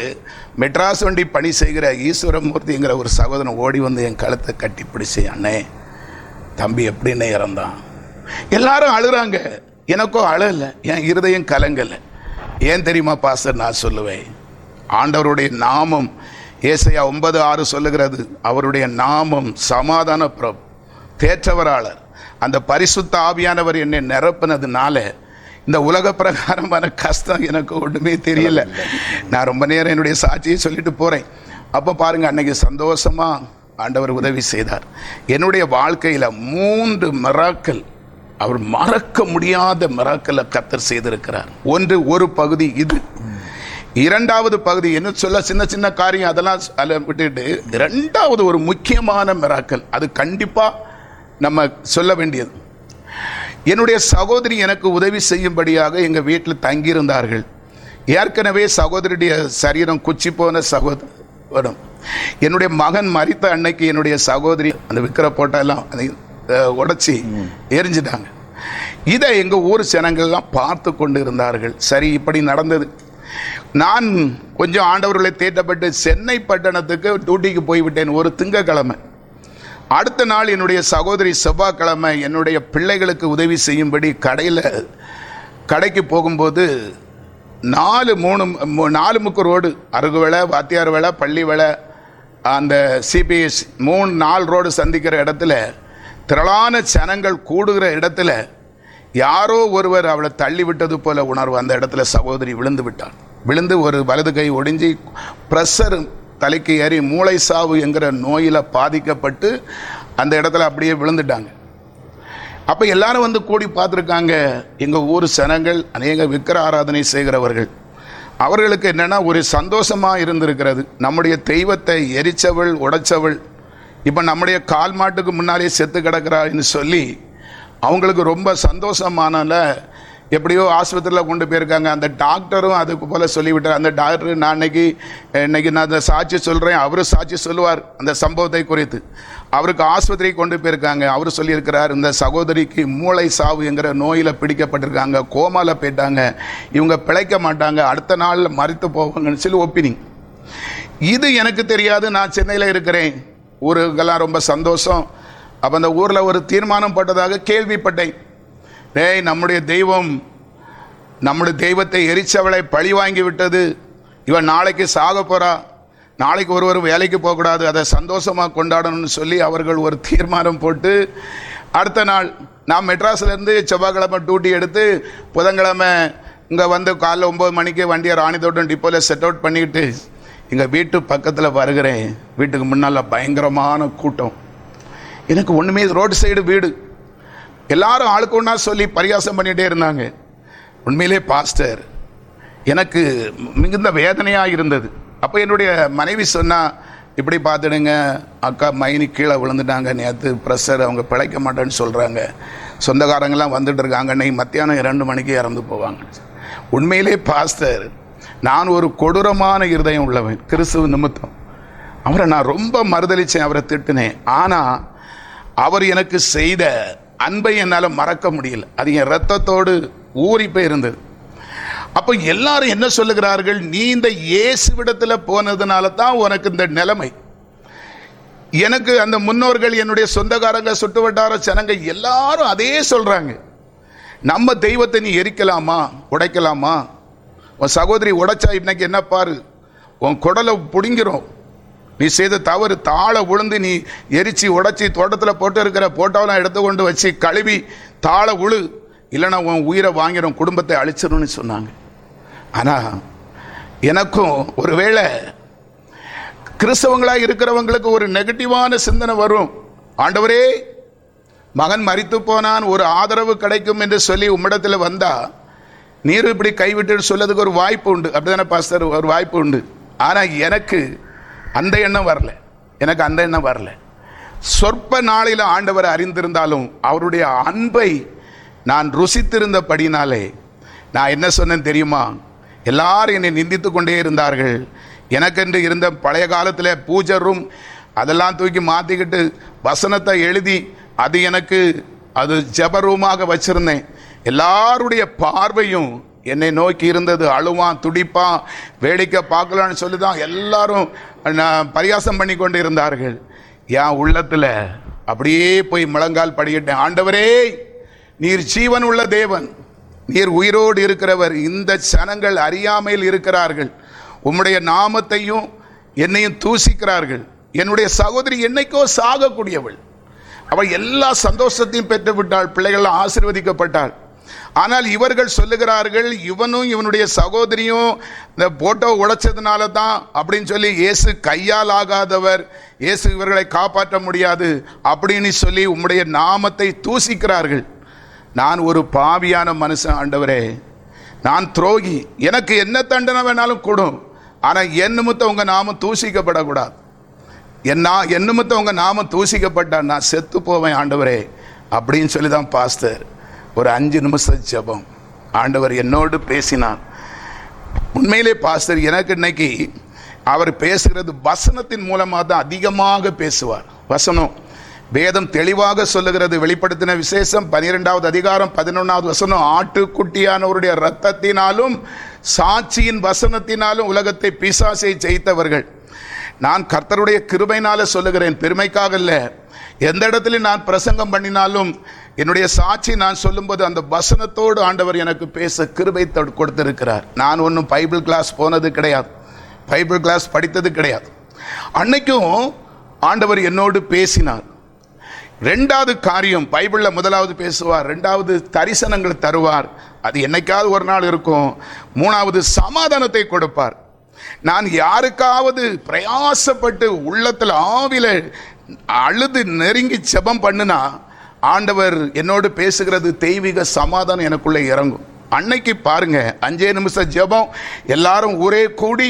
மெட்ராஸ் வண்டி பணி செய்கிற ஈஸ்வரமூர்த்திங்கிற ஒரு சகோதரன் ஓடி வந்து என் கழுத்தை கட்டி பிடிச்சி, அண்ணே தம்பி எப்படின்னே இறந்தான். எல்லாரும் அழுறாங்க, எனக்கோ அழலை, என் இருதயம் கலங்கலை. ஏன் தெரியுமா பாஸ்டர்? நான் சொல்லுவேன், ஆண்டவருடைய நாமம் ஏசாயா 9:6 சொல்லுகிறது, அவருடைய நாமம் சமாதான பிரபு, தேற்றவராளர். அந்த பரிசுத்த ஆவியானவர் என்னை நிரப்பினதுனால இந்த உலக பிரகாரமான கஷ்டம் எனக்கு ஒன்றுமே தெரியல. நான் ரொம்ப நேரம் என்னுடைய சாட்சியை சொல்லிட்டு போகிறேன். அப்போ பாருங்கள், அன்னைக்கு சந்தோஷமாக ஆண்டவர் உதவி செய்தார். என்னுடைய வாழ்க்கையில் 3 மிராக்கள், அவர் மறக்க முடியாத மிராக்களை கர்த்தர் செய்திருக்கிறார். ஒரு பகுதி இது. 2வது பகுதி என்ன சொல்ல, சின்ன சின்ன காரியம் அதெல்லாம் விட்டுட்டு 2வது ஒரு முக்கியமான மிராக்கள், அது கண்டிப்பாக நம்ம சொல்ல வேண்டியது. என்னுடைய சகோதரி எனக்கு உதவி செய்யும்படியாக எங்கள் வீட்டில் தங்கியிருந்தார்கள். ஏற்கனவே சகோதரியுடைய சரீரம் குச்சி போன சகோதரம். என்னுடைய மகன் மரித்த அன்னைக்கு என்னுடைய சகோதரி அந்த விக்கிர போட்டெல்லாம் அதை உடைச்சி எரிஞ்சிட்டாங்க. இதை எங்கள் ஊர் ஜனங்கள்லாம் பார்த்து கொண்டு இருந்தார்கள். சரி, இப்படி நடந்தது. நான் கொஞ்சம் ஆண்டவர்களை தேட்டப்பட்டு சென்னை பட்டணத்துக்கு டியூட்டிக்கு போய்விட்டேன் ஒரு திங்கக்கிழமை. அடுத்த நாள் என்னுடைய சகோதரி செவ்வாய்க்கிழமை என்னுடைய பிள்ளைகளுக்கு உதவி செய்யும்படி கடைக்கு போகும்போது 4 ரோடு, அருகு வேலை, வாத்தியார் வேலை, பள்ளி வேலை, அந்த சிபிஎஸ் 4 ரோடு சந்திக்கிற இடத்துல திரளான ஜனங்கள் கூடுகிற இடத்துல யாரோ ஒருவர் அவளை தள்ளி விட்டது போல உணர்வு. அந்த இடத்துல சகோதரி விழுந்து விட்டாள். விழுந்து ஒரு வலது கை ஒடிஞ்சி ப்ரெஷர் தலைக்கு ஏறி மூளை சாவு என்கிற நோயில் பாதிக்கப்பட்டு அந்த இடத்துல அப்படியே விழுந்துட்டாங்க. அப்போ எல்லாரும் வந்து கூடி பார்த்துருக்காங்க. எங்கள் ஊர் ஜனங்கள் அநேக விக்கிர ஆராதனை செய்கிறவர்கள். அவர்களுக்கு என்னென்னா ஒரு சந்தோஷமாக இருந்திருக்கிறது. நம்முடைய தெய்வத்தை எரிச்சவள் உடைச்சவள் இப்போ நம்முடைய கால் மாட்டுக்கு முன்னாலே செத்து கிடக்கிறான்னு சொல்லி அவங்களுக்கு ரொம்ப சந்தோஷமானால எப்படியோ ஆஸ்பத்திரியில் கொண்டு போயிருக்காங்க. அந்த டாக்டரும் அதுக்கு போல் சொல்லிவிட்டார். அந்த டாக்டர், நான் இன்னைக்கு நான் அந்த சாட்சி சொல்கிறேன், அவரும் சாட்சி சொல்லுவார் அந்த சம்பவத்தை குறித்து. அவருக்கு ஆஸ்பத்திரி கொண்டு போயிருக்காங்க. அவர் சொல்லியிருக்கிறார், இந்த சகோதரிக்கு மூளை சாவு என்கிற நோயில் பிடிக்கப்பட்டிருக்காங்க, கோமாவில் போயிட்டாங்க, இவங்க பிழைக்க மாட்டாங்க, அடுத்த நாள் மறித்து போவாங்கன்னு சொல்லி ஒப்பினிங். இது எனக்கு தெரியாது. நான் சென்னையில் இருக்கிறேன். ஊருக்கெல்லாம் ரொம்ப சந்தோஷம். அப்போ அந்த ஊரில் ஒரு தீர்மானம் போட்டதாக கேள்விப்பட்டேன். நம்முடைய தெய்வத்தை எரிச்சவளை பழி வாங்கி விட்டது, இவன் நாளைக்கு சாக போறா, நாளைக்கு ஒருவர் வேலைக்கு போகக்கூடாது, அதை சந்தோஷமாக கொண்டாடணும்னு சொல்லி அவர்கள் ஒரு தீர்மானம் போட்டு அடுத்த நாள் நான் மெட்ராஸ்லேருந்து செவ்வாய்க்கிழமை டியூட்டி எடுத்து புதன்கிழமை இங்கே வந்து காலைல 9 மணிக்கு வண்டியை ராணித்தோட்டம் டிப்போவில் செட் அவுட் பண்ணிக்கிட்டு எங்கள் வீட்டு பக்கத்தில் வருகிறேன். வீட்டுக்கு முன்னால் பயங்கரமான கூட்டம். எனக்கு ஒன்றுமே, ரோடு சைடு வீடு, எல்லாரும் ஆளுக்கு ஒன்றா சொல்லி பரியாசம் பண்ணிகிட்டே இருந்தாங்க. உண்மையிலே பாஸ்டர் எனக்கு மிகுந்த வேதனையாக இருந்தது. அப்போ என்னுடைய மனைவி சொன்னால், இப்படி பார்த்துடுங்க அக்கா, மைனி கீழே விழுந்துட்டாங்க, நேற்று ப்ரெஷர், அவங்க பிழைக்க மாட்டேன்னு சொல்கிறாங்க, சொந்தக்காரங்கெல்லாம் வந்துட்டு இருக்காங்க, அன்னைக்கு மத்தியானம் 2 மணிக்கு இறந்து போவாங்க. உண்மையிலே பாஸ்டர், நான் ஒரு கொடூரமான இருதயம் உள்ளவன். கிறிஸ்துவ நிமித்தம் அவரை நான் ரொம்ப மறுதளித்தேன், அவரை திட்டினேன். ஆனால் அவர் எனக்கு செய்த அன்பை என்னால் மறக்க முடியல. அது என் ரத்தத்தோடு ஊறி போய் இருந்தது. அப்போ எல்லாரும் என்ன சொல்லுகிறார்கள், நீ இந்த இயேசுவிடத்தில் போனதுனால தான் உனக்கு இந்த நிலைமை. எனக்கு அந்த முன்னோர்கள், என்னுடைய சொந்தக்காரங்க, சுட்டு வட்டார ஜனங்க எல்லாரும் அதே சொல்றாங்க. நம்ம தெய்வத்தை நீ எரிக்கலாமா, உடைக்கலாமா? உன் சகோதரி உடைச்சா இன்னைக்கு என்ன பாரு, உன் குடலை பிடுங்கிறோம். நீ செய்த தவறு, தாழை விழுந்து நீ எரிச்சு உடைச்சி தோட்டத்தில் போட்டு இருக்கிற போட்டோவெல்லாம் எடுத்து கொண்டு வச்சு கழுவி தாழை உழு, இல்லைன்னா உன் உயிரை வாங்கிடும், குடும்பத்தை அழிச்சிடும்னு சொன்னாங்க. ஆனால் எனக்கும் ஒருவேளை கிறிஸ்தவங்களாக இருக்கிறவங்களுக்கு ஒரு நெகட்டிவான சிந்தனை வரும். ஆண்டவரே, மகன் மரித்து போனான், ஒரு ஆதரவு கிடைக்கும் என்று சொல்லி உம்மிடத்தில் வந்தா நீர் இப்படி கைவிட்டு சொல்லதுக்கு ஒரு வாய்ப்பு உண்டு. அப்படிதானே பாஸ்டர், ஒரு வாய்ப்பு உண்டு. ஆனால் எனக்கு அந்த எண்ணம் வரல. எனக்கு அந்த எண்ணம் வரல. சொற்ப நாளில் ஆண்டவர் அறிந்திருந்தாலும் அவருடைய அன்பை நான் ருசித்திருந்தபடினாலே நான் என்ன சொன்னேன் தெரியுமா? எல்லாரும் என்னை நிந்தித்து கொண்டே இருந்தார்கள். எனக்கென்று இருந்த பழைய காலத்தில் பூஜை ரூம் அதெல்லாம் தூக்கி மாற்றிக்கிட்டு வசனத்தை எழுதி அது எனக்கு அது ஜெப ரூமாக வச்சுருந்தேன். எல்லாருடைய பார்வையும் என்னை நோக்கி இருந்தது. அழுவான், துடிப்பான், வேடிக்கை பார்க்கலான்னு சொல்லி தான் எல்லாரும் பரியாசம் பண்ணி கொண்டு இருந்தார்கள். என் உள்ளத்தில் அப்படியே போய் முழங்கால் படிக்கிட்டேன். ஆண்டவரே, நீர் ஜீவன் உள்ள தேவன், நீர் உயிரோடு இருக்கிறவர். இந்த சனங்கள் அறியாமையில் இருக்கிறார்கள், உம்முடைய நாமத்தையும் என்னையும் தூசிக்கிறார்கள். என்னுடைய சகோதரி என்னைக்கோ சாகக்கூடியவள், அவள் எல்லா சந்தோஷத்தையும் பெற்று விட்டாள், பிள்ளைகள் ஆசீர்வதிக்கப்பட்டாள். ஆனால் இவர்கள் சொல்லுகிறார்கள், இவனும் இவனுடைய சகோதரியும் இந்த போட்டோ உடைச்சதுனால தான் அப்படின்னு சொல்லி, இயேசு கையால் ஆகாதவர், இயேசு இவர்களை காப்பாற்ற முடியாது அப்படின்னு சொல்லி உம்முடைய நாமத்தை தூசிக்கிறார்கள். நான் ஒரு பாவியான மனுஷன் ஆண்டவரே, நான் துரோகி, எனக்கு என்ன தண்டனை வேணாலும் கொடும், ஆனால் என் நிமித்தம் உங்கள் நாமம் தூசிக்கப்படக்கூடாது. என் நிமித்தம் உங்கள் நாமம் தூசிக்கப்பட்டா நான் செத்து போவேன் ஆண்டவரே அப்படின்னு சொல்லி தான் பாஸ்டர் ஒரு 5 நிமிஷம் ஜெபம் ஆண்டவர் என்னோடு பேசினார். உண்மையிலே பாஸ்டர் எனக்கு இன்னைக்கு அவர் பேசுகிறது வசனத்தின் மூலமாக தான் அதிகமாக பேசுவார். வசனம் வேதம் தெளிவாக சொல்லுகிறது. வெளிப்படுத்தின விசேஷம் 12வது அதிகாரம் 11வது வசனம், ஆட்டுக்குட்டியானவருடைய இரத்தத்தினாலும் சாட்சியின் வசனத்தினாலும் உலகத்தை பிசாசை ஜெயித்தவர்கள். நான் கர்த்தருடைய கிருபையினால சொல்லுகிறேன், பெருமைக்காக இல்லை. எந்த இடத்துல நான் பிரசங்கம் பண்ணினாலும் என்னுடைய சாட்சி நான் சொல்லும்போது அந்த வசனத்தோடு ஆண்டவர் எனக்கு பேச கிருபை கொடுத்திருக்கிறார். நான் ஒன்றும் பைபிள் கிளாஸ் போனது கிடையாது, பைபிள் கிளாஸ் படித்தது கிடையாது. அன்னைக்கும் ஆண்டவர் என்னோடு பேசினார். 2வது காரியம், பைபிளில் முதலாவது பேசுவார், 2வது தரிசனங்கள் தருவார், அது என்னைக்காவது ஒரு நாள் இருக்கும். 3வது சமாதானத்தை கொடுப்பார். நான் யாருக்காவது பிரயாசப்பட்டு உள்ளத்தில் ஆவில அழுது நெருங்கி ஜெபம் பண்ணுனா ஆண்டவர் என்னோடு பேசுகிறது, தெய்வீக சமாதானம் எனக்குள்ளே இறங்கும். அன்னைக்கு பாருங்க, 5 நிமிஷம் ஜெபம், எல்லாரும் ஒரே கூடி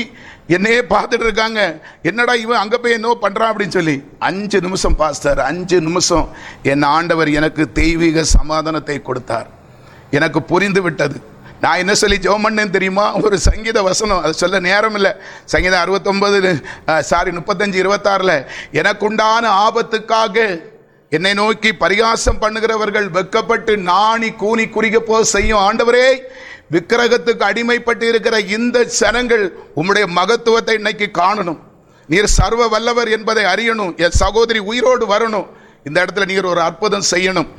என்னையே பார்த்துட்டு இருக்காங்க, என்னடா இவன் அங்கே போய் என்னவோ பண்ணுறான் அப்படின்னு சொல்லி. 5 நிமிஷம் பாஸ்டர், 5 நிமிஷம் என் ஆண்டவர் எனக்கு தெய்வீக சமாதானத்தை கொடுத்தார். எனக்கு புரிந்து விட்டது. நான் என்ன சொல்லி ஜெபம் பண்ணேன்னு தெரியுமா? ஒரு சங்கீத வசனம், அது சொல்ல நேரம் இல்லை. சங்கீதம் 35:26 எனக்குண்டான ஆபத்துக்காக என்னை நோக்கி பரிகாசம் பண்ணுகிறவர்கள் வெக்கப்பட்டு நாணி கூனி குறிக்க போக செய்யும். ஆண்டவரே, விக்கிரகத்துக்கு அடிமைப்பட்டு இருக்கிற இந்த சனங்கள் உம்முடைய மகத்துவத்தை இன்னைக்கு காணணும். நீர் சர்வ வல்லவர் என்பதை அறியணும். என் சகோதரி உயிரோடு வரணும். இந்த இடத்துல நீர் ஒரு அற்புதம் செய்யணும்.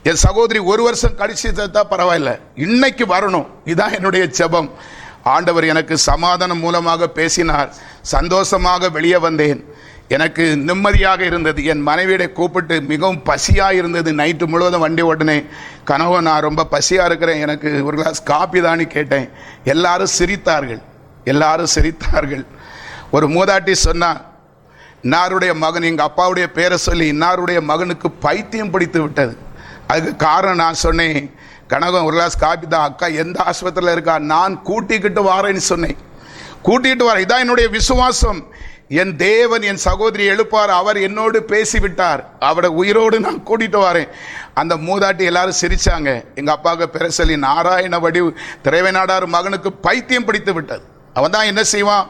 என் சகோதரி 1 வருஷம் கழிச்சு தான் பரவாயில்ல, இன்னைக்கு வரணும். இதுதான் என்னுடைய ஜெபம். ஆண்டவர் எனக்கு சமாதானம் மூலமாக பேசினார். சந்தோஷமாக வெளியே வந்தேன். எனக்கு நிம்மதியாக இருந்தது. என் மனைவியை கூப்பிட்டு மிகவும் பசியாக இருந்தது. நைட்டு முழுவதும் வண்டி ஓட்டினேன். கனவு, நான் ரொம்ப பசியாக இருக்கிறேன், எனக்கு ஒரு கிளாஸ் காப்பி தானே கேட்டேன். எல்லாரும் சிரித்தார்கள், எல்லாரும் சிரித்தார்கள். ஒரு மூதாட்டி சொன்னா, இன்னாருடைய மகன், எங்கள் அப்பாவுடைய பேரை சொல்லி, இன்னாருடைய மகனுக்கு பைத்தியம் பிடித்து விட்டது. அதுக்கு காரணம் நான் சொன்னேன், கனகம் ஒரு கிளாஸ் காப்பி தான், அக்கா எந்த ஆஸ்பத்திரியில் இருக்கா, நான் கூட்டிக்கிட்டு வாரேன்னு சொன்னேன். கூட்டிகிட்டு வரேன், இதான் என்னுடைய விசுவாசம். என் தேவன் என் சகோதரி எழுப்பார், அவர் என்னோடு பேசிவிட்டார், அவரை உயிரோடு நான் கூட்டிட்டு வரேன். அந்த மூதாட்டி எல்லாரும் சிரிச்சாங்க. எங்கள் அப்பாவுக்கு பேர சொல்லி, நாராயண வடிவு திரைவைநாடார் மகனுக்கு பைத்தியம் பிடித்து விட்டது. அவன் தான் என்ன செய்வான்,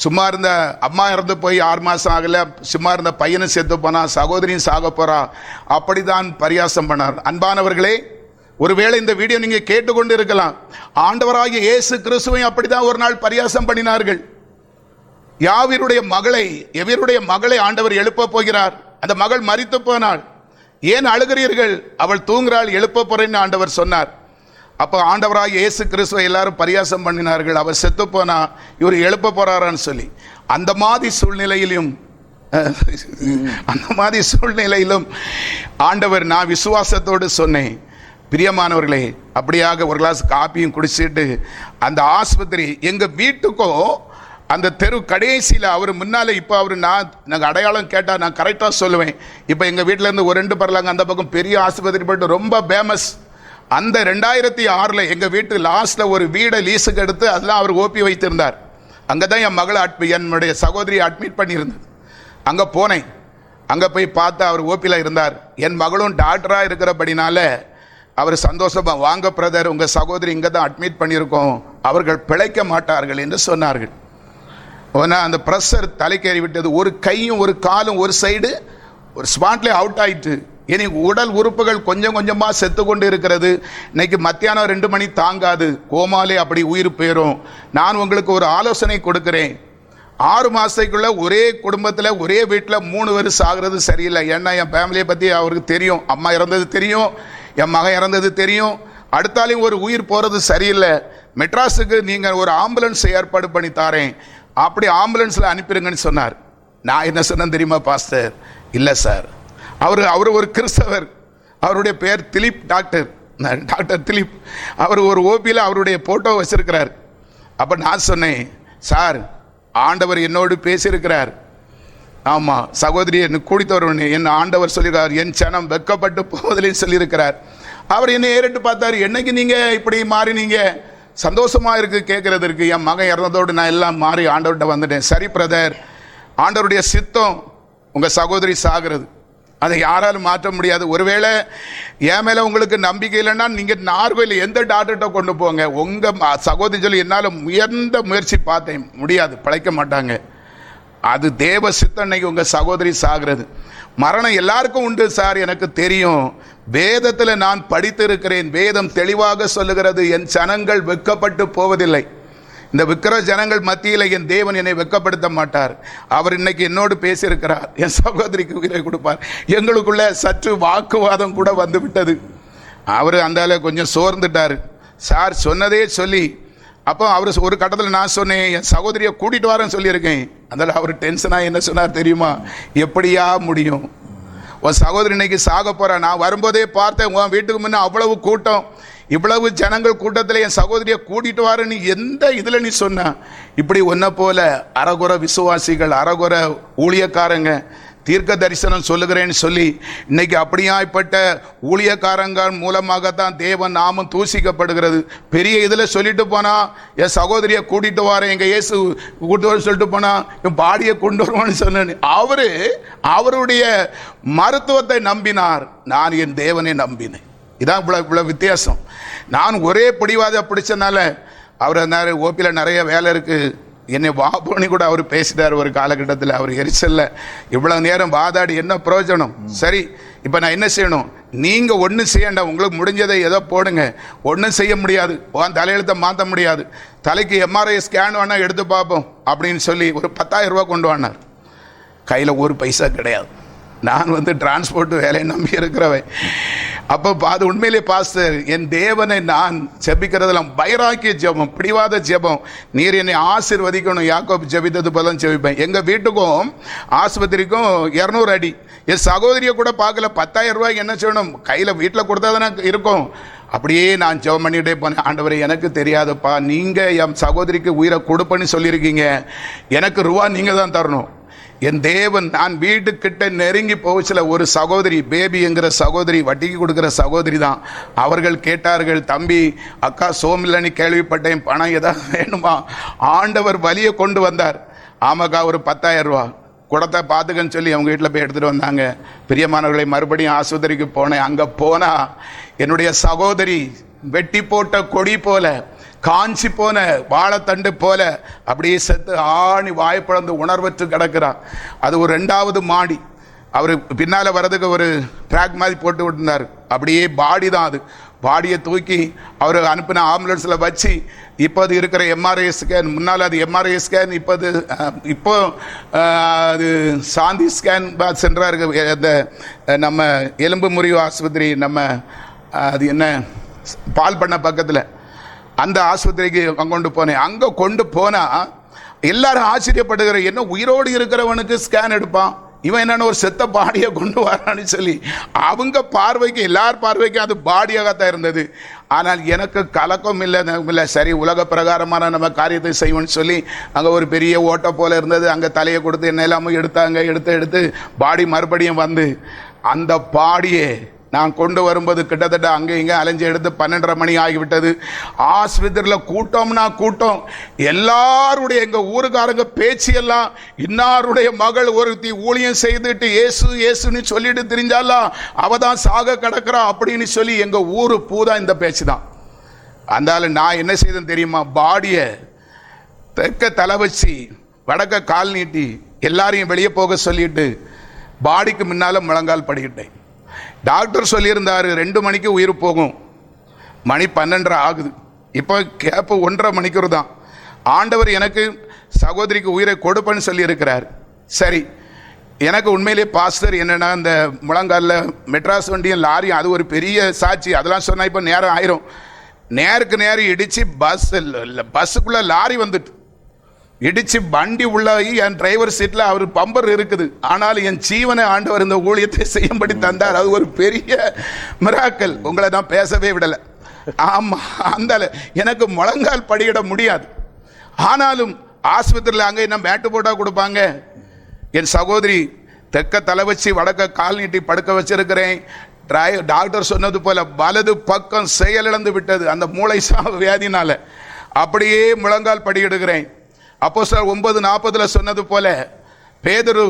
சும்மா இருந்த அம்மா இறந்து போய் 6 மாதம் ஆகலை, சும்மா இருந்த பையனும் செத்து போனான், சகோதரியும் சாக போறா, அப்படிதான் பரியாசம் பண்ணார். அன்பானவர்களே, ஒருவேளை இந்த வீடியோ நீங்க கேட்டுக்கொண்டு இருக்கலாம். ஆண்டவராகிய இயேசு கிறிஸ்துவையும் அப்படிதான் ஒரு நாள் பரியாசம் பண்ணினார்கள். யாவீருடைய மகளை ஆண்டவர் எழுப்ப போகிறார். அந்த மகள் மரித்து போனாள். ஏன் அழுகிறீர்கள், அவள் தூங்குறாள், எழுப்ப போறேன்னு ஆண்டவர் சொன்னார். அப்போ ஆண்டவராகிய இயேசு கிறிஸ்துவை எல்லாரும் பரியாசம் பண்ணினார்கள். அவர் செத்து போனா இவர் எழுப்ப போறாரான்னு சொல்லி. அந்த மாதிரி சூழ்நிலையிலும் ஆண்டவர், நான் விசுவாசத்தோடு சொன்னேன், பிரியமானவர்களே, அப்படியாக ஒரு கிளாஸ் காப்பியும் குடிச்சிட்டு அந்த ஆஸ்பத்திரி எங்கள் வீட்டுக்கோ அந்த தெரு கடைசியில் அவர் முன்னால், இப்போ அவர் நாங்கள் அடையாளம் கேட்டால் நான் கரெக்டாக சொல்லுவேன். இப்போ எங்கள் வீட்டிலேருந்து ஒரு 2 பரலாங்க அந்த பக்கம் பெரிய ஆஸ்பத்திரி போய்ட்டு ரொம்ப ஃபேமஸ். அந்த 2006 எங்கள் வீட்டு லாஸ்ட்டில் ஒரு வீடை லீஸுக்கு எடுத்து அதெல்லாம் அவர் ஓப்பி வைத்திருந்தார். அங்கே தான் என் மகளை என்னுடைய சகோதரியை அட்மிட் பண்ணியிருந்தது. அங்கே போனேன். அங்கே போய் பார்த்தா அவர் ஓபியில் இருந்தார். என் மகளும் டாக்டராக இருக்கிறபடினால அவர் சந்தோஷமாக, வாங்க பிரதர், உங்கள் சகோதரி இங்கே தான் அட்மிட் பண்ணியிருக்கோம், அவர்கள் பிழைக்க மாட்டார்கள் என்று சொன்னார்கள். ஆனால் அந்த ப்ரெஷர் தலைக்கேறி விட்டது. ஒரு கையும் ஒரு காலும் ஒரு சைடு ஒரு ஸ்பாட்லேயே அவுட் ஆயிட்டு. இனி உடல் உறுப்புகள் கொஞ்சம் கொஞ்சமாக செத்து கொண்டு இருக்கிறது. இன்னைக்கு மத்தியானம் 2 மணி தாங்காது, கோமாலே அப்படி உயிர் போயிடும். நான் உங்களுக்கு ஒரு ஆலோசனை கொடுக்குறேன். 6 மாதத்துக்குள்ள ஒரே குடும்பத்தில் ஒரே வீட்டில் 3 பேர் சாகிறது சரியில்லை. ஏன்னா என் ஃபேமிலியை பற்றி அவருக்கு தெரியும். அம்மா இறந்தது தெரியும், என் மகன் இறந்தது தெரியும். அடுத்தாலையும் ஒரு உயிர் போகிறது சரியில்லை. மெட்ராஸுக்கு நீங்கள் ஒரு ஆம்புலன்ஸ் ஏற்பாடு பண்ணி தாரேன், அப்படி ஆம்புலன்ஸில் அனுப்பிடுங்கன்னு சொன்னார். நான் என்ன சொன்னேன் தெரியுமா பாஸ்டர்? இல்லை சார், அவர் ஒரு கிறிஸ்தவர். அவருடைய பேர் திலீப், டாக்டர் திலீப். அவர் ஒரு ஓபியில் அவருடைய போட்டோ வச்சிருக்கிறார். அப்போ நான் சொன்னேன், சார், ஆண்டவர் என்னோடு பேசியிருக்கிறார். ஆமாம், சகோதரி என்னை கூட்டிட்டு வரணும், என் ஆண்டவர் சொல்லியிருக்கார், என் சனம் வெட்கப்பட்டு போவதில்லைன்னு சொல்லியிருக்கிறார். அவர் என்னை ஏறிட்டு பார்த்தார். என்னைக்கு நீங்கள் இப்படி மாறினீங்க? சந்தோஷமாக இருக்குது கேட்குறதுக்கு. என் மகன் இறந்ததோடு நான் எல்லாம் மாறி ஆண்டவர்கிட்ட வந்துட்டேன். சரி பிரதர், ஆண்டவருடைய சித்தம் உங்கள் சகோதரி சாகிறது, அதை யாராலும் மாற்ற முடியாது. ஒருவேளை என் மேலே உங்களுக்கு நம்பிக்கை இல்லைன்னா நீங்கள் நார்வேல எந்த டாக்டர்கிட்ட கொண்டு போங்க. உங்கள் சகோதரி சொல்லி என்னால் உயர்ந்த முயற்சி பார்த்தேன், முடியாது, பிழைக்க மாட்டாங்க. அது தேவ சித்தம். இன்னைக்கு உங்கள் சகோதரி சாகிறது. மரணம் எல்லாருக்கும் உண்டு சார், எனக்கு தெரியும். வேதத்தில் நான் படித்திருக்கிறேன். வேதம் தெளிவாக சொல்லுகிறது, என் ஜனங்கள் வெட்கப்பட்டு போவதில்லை. இந்த விக்கிர ஜனங்கள் மத்தியில் என் தேவன் என்னை வெட்கப்படுத்த மாட்டார். அவர் இன்னைக்கு என்னோடு பேசியிருக்கிறார், என் சகோதரிக்கு உயிரை கொடுப்பார். எங்களுக்குள்ள சற்று வாக்குவாதம் கூட வந்து விட்டது. அவர் அந்த கொஞ்சம் சோர்ந்துட்டார். சார் சொன்னதே சொல்லி, அப்போ அவர் ஒரு கட்டத்தில் நான் சொன்னேன், என் சகோதரியை கூட்டிகிட்டு வரேன்னு சொல்லியிருக்கேன். அதனால் அவர் டென்ஷனாக என்ன சொன்னார் தெரியுமா? எப்படியா முடியும், உன் சகோதரி இன்னைக்கு சாக போகிறா. நான் வரும்போதே பார்த்தேன், உன் வீட்டுக்கு முன்னே அவ்வளவு கூட்டம், இவ்வளவு ஜனங்கள் கூட்டத்தில் என் சகோதரியை கூட்டிட்டு வாரு, நீ எந்த இதில் நீ சொன்ன? இப்படி ஒன்றை போல அறகுற விசுவாசிகள், அறகுற ஊழியக்காரங்க தீர்க்க தரிசனம் சொல்லுகிறேன்னு சொல்லி இன்னைக்கு அப்படியாய்ப்பட்ட ஊழியக்காரங்கள் மூலமாகத்தான் தேவன் நாமம் தூசிக்கப்படுகிறது. பெரிய இதில் சொல்லிட்டு போனா, என் சகோதரியை கூட்டிட்டு வரேன், எங்கள் இயேசு கூட்டு வர சொல்லிட்டு போனா, என் பாடியை கொண்டு வருவான்னு சொன்னேன். அவருடைய மருத்துவத்தை நம்பினார், நான் என் தேவனை நம்பினேன். இதான் இவ்வளோ வித்தியாசம். நான் ஒரே பிடிவாத பிடிச்சனால அவர் ஓபியில் நிறைய வேலை இருக்குது, என்னை வாபோனி கூட அவர் பேசிட்டார் ஒரு காலகட்டத்தில். அவர் எரிச்சல்ல இவ்வளோ நேரம் வாதாடி என்ன பிரயோஜனம்? சரி, இப்போ நான் என்ன செய்யணும்? நீங்கள் ஒன்றும் செய்யண்டா, உங்களுக்கு முடிஞ்சதை ஏதோ போடுங்க. ஒன்றும் செய்ய முடியாது, உன் தலையெழுத்தை மாற்ற முடியாது. தலைக்கு MRI ஸ்கேன் வேணால் எடுத்து பார்ப்போம் அப்படின்னு சொல்லி ஒரு 10,000 ரூபா கொண்டு வந்தார். கையில் ஒரு பைசா கிடையாது. நான் டிரான்ஸ்போர்ட் வேலையை நம்பி இருக்கிறவன். அப்போ அது உண்மையிலே பாஸ்டர், என் தேவனை நான் ஜெபிக்கிறதெல்லாம் வைராக்கிய ஜெபம், பிடிவாத ஜெபம். நீர் என்னை ஆசீர்வதிக்கணும், யாக்கோபு ஜெபித்தது போல ஜெபிப்பேன். எங்கள் வீட்டுக்கும் ஆஸ்பத்திரிக்கும் 200 அடி. என் சகோதரியை கூட பார்க்கல. 10,000 ரூபாய்க்கு என்ன செய்யணும்? கையில் வீட்டில் கொடுத்தா தானே இருக்கும். அப்படியே நான் ஜெபம் பண்ணிகிட்டே போனேன். ஆண்டவரே, எனக்கு தெரியாதுப்பா, நீங்கள் என் சகோதரிக்கு உயிரை கொடுப்பேன்னு சொல்லியிருக்கீங்க, எனக்கு ரூபா நீங்கள் தான் தரணும். என் தேவன், நான் வீட்டுக்கிட்ட நெருங்கி போச்சுல ஒரு சகோதரி, பேபி என்கிற சகோதரி, வட்டிக்கு கொடுக்குற சகோதரி தான். அவர்கள் கேட்டார்கள், தம்பி அக்கா சோமில்லன்னு கேள்விப்பட்டேன், பணம் ஏதாவது வேணுமா? ஆண்டவர் வலியை கொண்டு வந்தார். ஆமாக்கா, ஒரு 10,000 ரூபா குடத்தை பார்த்துக்கன்னு சொல்லி அவங்க வீட்டில் போய் எடுத்துகிட்டு வந்தாங்க. பிரியமானவர்களை, மறுபடியும் ஆஸ்பத்திரிக்கு போனேன். அங்கே போனால் என்னுடைய சகோதரி வெட்டி போட்ட கொடி போல, காஞ்சி போன வாழைத்தண்டு போல அப்படியே செத்து ஆணி வாய்ப்பிழந்து உணர்வற்று கிடக்கிறார். அது ஒரு 2வது மாடி. அவர் பின்னால் வர்றதுக்கு ஒரு ட்ராக் மாதிரி போட்டு விட்டுருந்தார். அப்படியே பாடி தான் அது. பாடியை தூக்கி அவர் அனுப்பின ஆம்புலன்ஸில் வச்சு, இப்போது இருக்கிற MRI ஸ்கேன், முன்னால் அது MRI ஸ்கேன், இப்போ அது சாந்தி ஸ்கேன் சென்றாக இருக்கு. அந்த நம்ம எலும்பு முறிவு ஆஸ்பத்திரி, நம்ம அது என்ன பால் பண்ண பக்கத்தில், அந்த ஆஸ்பத்திரிக்கு கொண்டு போனேன். அங்கே கொண்டு போனால் எல்லாரும் ஆச்சரியப்படுகிற, என்ன உயிரோடு இருக்கிறவனுக்கு ஸ்கேன் எடுப்பான், இவன் என்னென்ன ஒரு செத்த பாடியை கொண்டு வரான்னு சொல்லி. அவங்க பார்வைக்கு, எல்லார் பார்வைக்கும் அது பாடியாகத்தான் இருந்தது. ஆனால் எனக்கு கலக்கம் இல்லை. சரி, உலக பிரகாரமான நம்ம காரியத்தை செய்வோம்னு சொல்லி அங்கே ஒரு பெரிய ஓட்டை போல் இருந்தது. அங்கே தலையை கொடுத்து என்ன எல்லாமும் எடுத்தாங்க. எடுத்து பாடி மறுபடியும் வந்து அந்த பாடியை நான் கொண்டு வரும்போது கிட்டத்தட்ட அங்கே இங்கே அலைஞ்சு எடுத்து 12:30 மணி ஆகிவிட்டது. ஆஸ்பத்திரியில் கூட்டம்னா கூட்டம். எல்லாருடைய எங்கள் ஊருக்காரங்க பேச்சு எல்லாம், இன்னாருடைய மகள் ஒருத்தி ஊழியம் செய்துட்டு ஏசு ஏசுன்னு சொல்லிட்டு தெரிஞ்சாலாம் அவ தான் சாக கிடக்கிறா அப்படின்னு சொல்லி எங்கள் ஊரு பூதா இந்த பேச்சு தான். அதனால நான் என்ன செய்தேன் தெரியுமா? பாடியை தெற்க தலை வச்சு வடக்க கால் நீட்டி எல்லாரையும் வெளியே போக சொல்லிட்டு பாடிக்கு முன்னால் முழங்கால் படிக்கிட்டேன். டாக்டர் சொல்லியிருந்தார் 2 மணிக்கு உயிர் போகும். மணி 12:30 ஆகுது. இப்போ கேப்பு 1:30 மணிக்கூர் தான். ஆண்டவர் எனக்கு சகோதரிக்கு உயிரை கொடுப்பேன்னு சொல்லியிருக்கிறார். சரி, எனக்கு உண்மையிலே பாஸ்டர் என்னென்னா, இந்த முழங்காலில் மெட்ராஸ் வண்டியும் லாரியும் அது ஒரு பெரிய சாட்சி. அதெல்லாம் சொன்னால் இப்போ நேரம் ஆயிரும். நேருக்கு நேரம் இடித்து பஸ்ஸுக்குள்ளே லாரி வந்துட்டு இடிச்சு வண்டி உள்ளாகி என் டிரைவர் சீட்டில் அவர் பம்பர் இருக்குது. ஆனால் என் ஜீவனை ஆண்டவர் இந்த ஊழியத்தை செய்யும்படி தந்தார். அது ஒரு பெரிய மிராக்கல். உங்களை நான் பேசவே விடலை. ஆமாம், அந்த எனக்கு முழங்கால் படியிட முடியாது. ஆனாலும் ஆஸ்பத்திரியில் அங்கே என்ன மேட்டு போட்டால் கொடுப்பாங்க. என் சகோதரி தெற்க தலை வச்சு வடக்க கால் நீட்டி படுக்க வச்சிருக்கிறேன். டாக்டர் சொன்னது போல வலது பக்கம் செயலிழந்து விட்டது அந்த மூளை வியாதினால. அப்படியே முழங்கால் படியிடுகிறேன். அப்போஸ்தலர் 9:40 சொன்னது போல பேதுரு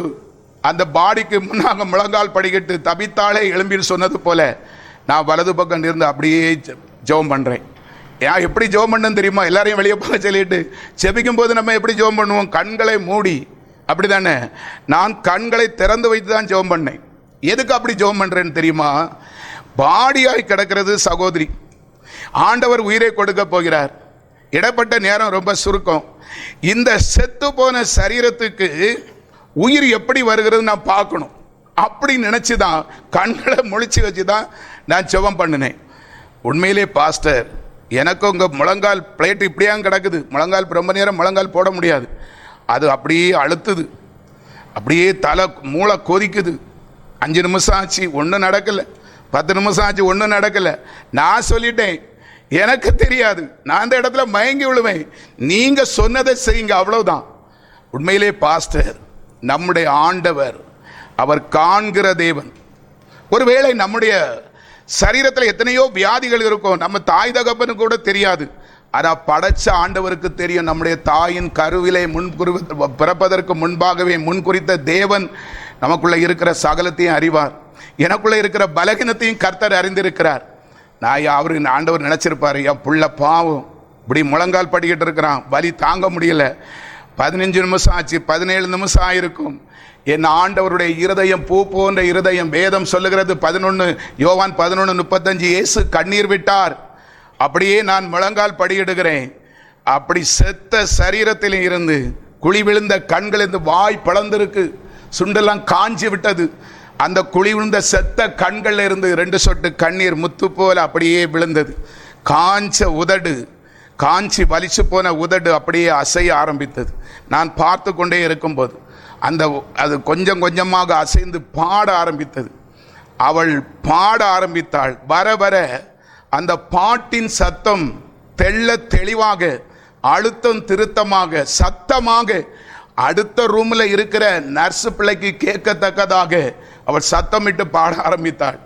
அந்த பாடிக்கு முன்னாக முழங்கால் படிக்கிட்டு தபித்தாளே எழும்பின்னு சொன்னது போல நான் வலது பக்கம் இருந்து அப்படியே ஜெபம் பண்ணுறேன். ஏன் எப்படி ஜெபம் பண்ணேன்னு தெரியுமா? எல்லாரையும் வெளியே போக சொல்லிட்டு ஜெபிக்கும் போது நம்ம எப்படி ஜெபம் பண்ணுவோம்? கண்களை மூடி, அப்படி தானே? நான் கண்களை திறந்து வைத்து தான் ஜெபம் பண்ணேன். எதுக்கு அப்படி ஜெபம் பண்ணுறேன்னு தெரியுமா? பாடியாய் கிடக்கிறது சகோதரி. ஆண்டவர் உயிரை கொடுக்க போகிறார். இடப்பட்ட நேரம் ரொம்ப சுருக்கம். இந்த செத்து போன சரீரத்துக்கு உயிர் எப்படி வருகிறது நான் பார்க்கணும். அப்படி நினைச்சு தான் கண்களை முழிச்சு வச்சு தான் நான் ஜெபம் பண்ணினேன். உண்மையிலே பாஸ்டர், எனக்கு உங்கள் முழங்கால் பிளேட் இப்படியா கிடக்குது. முழங்கால் ரொம்ப நேரம் முழங்கால் போட முடியாது. அது அப்படியே அழுத்துது, அப்படியே தலை மூளை கொதிக்குது. 5 நிமிஷம் ஆச்சு, ஒன்றும் நடக்கலை. 10 நிமிஷம் ஆச்சு, ஒன்றும் நடக்கலை. நான் சொல்லிட்டேன், எனக்கு தெரியாது, நான் அந்த இடத்துல மயங்கி விழுவேன், நீங்க சொன்னதை செய்யுங்க, அவ்வளவுதான். உண்மையிலே பாஸ்டர், நம்முடைய ஆண்டவர் அவர் காண்கிற தேவன். ஒருவேளை நம்முடைய சரீரத்தில் எத்தனையோ வியாதிகள் இருக்கும், நம்ம தாய் தகப்பனுக்கு கூட தெரியாது. ஆனால் படைச்ச ஆண்டவருக்கு தெரியும். நம்முடைய தாயின் கருவிலே பிறப்பதற்கு முன்பாகவே முன்குறித்த தேவன் நமக்குள்ள இருக்கிற சகலத்தையும் அறிவார். எனக்குள்ள இருக்கிற பலகீனத்தையும் கர்த்தர் அறிந்திருக்கிறார். நான் அவருக்கு ஆண்டவர் நினைச்சிருப்பாரு, என் புள்ள பாவம் இப்படி முழங்கால் படிக்கிட்டு இருக்கிறான், வலி தாங்க முடியல. 15 நிமிஷம் ஆச்சு, 17 நிமிஷம் ஆயிருக்கும். என் ஆண்டவருடைய இருதயம் பூ போன்ற இருதயம். வேதம் சொல்லுகிறது யோவான் 11:35, இயேசு கண்ணீர் விட்டார். அப்படியே நான் முழங்கால் படியிடுகிறேன். அப்படி செத்த சரீரத்தில் இருந்து குழி விழுந்த கண்கள் இருந்து வாய் பழந்திருக்கு, சுண்டெல்லாம் காஞ்சி விட்டது. அந்த குழி விழுந்த செத்த கண்கள் இருந்து 2 சொட்டு கண்ணீர் முத்து போல அப்படியே விழுந்தது. காஞ்ச உதடு, காஞ்சி வலிச்சு போன உதடு அப்படியே அசைய ஆரம்பித்தது. நான் பார்த்து கொண்டே இருக்கும்போது அது கொஞ்சம் கொஞ்சமாக அசைந்து பாட ஆரம்பித்தது. அவள் பாட ஆரம்பித்தாள். வர வர அந்த பாட்டின் சத்தம் தெள்ள தெளிவாக, அழுத்தம் திருத்தமாக, சத்தமாக அடுத்த ரூம்ல இருக்கிற நர்ஸ் பிள்ளைக்கு கேட்கத்தக்கதாக அவள் சத்தமிட்டு பாட ஆரம்பித்தாள்.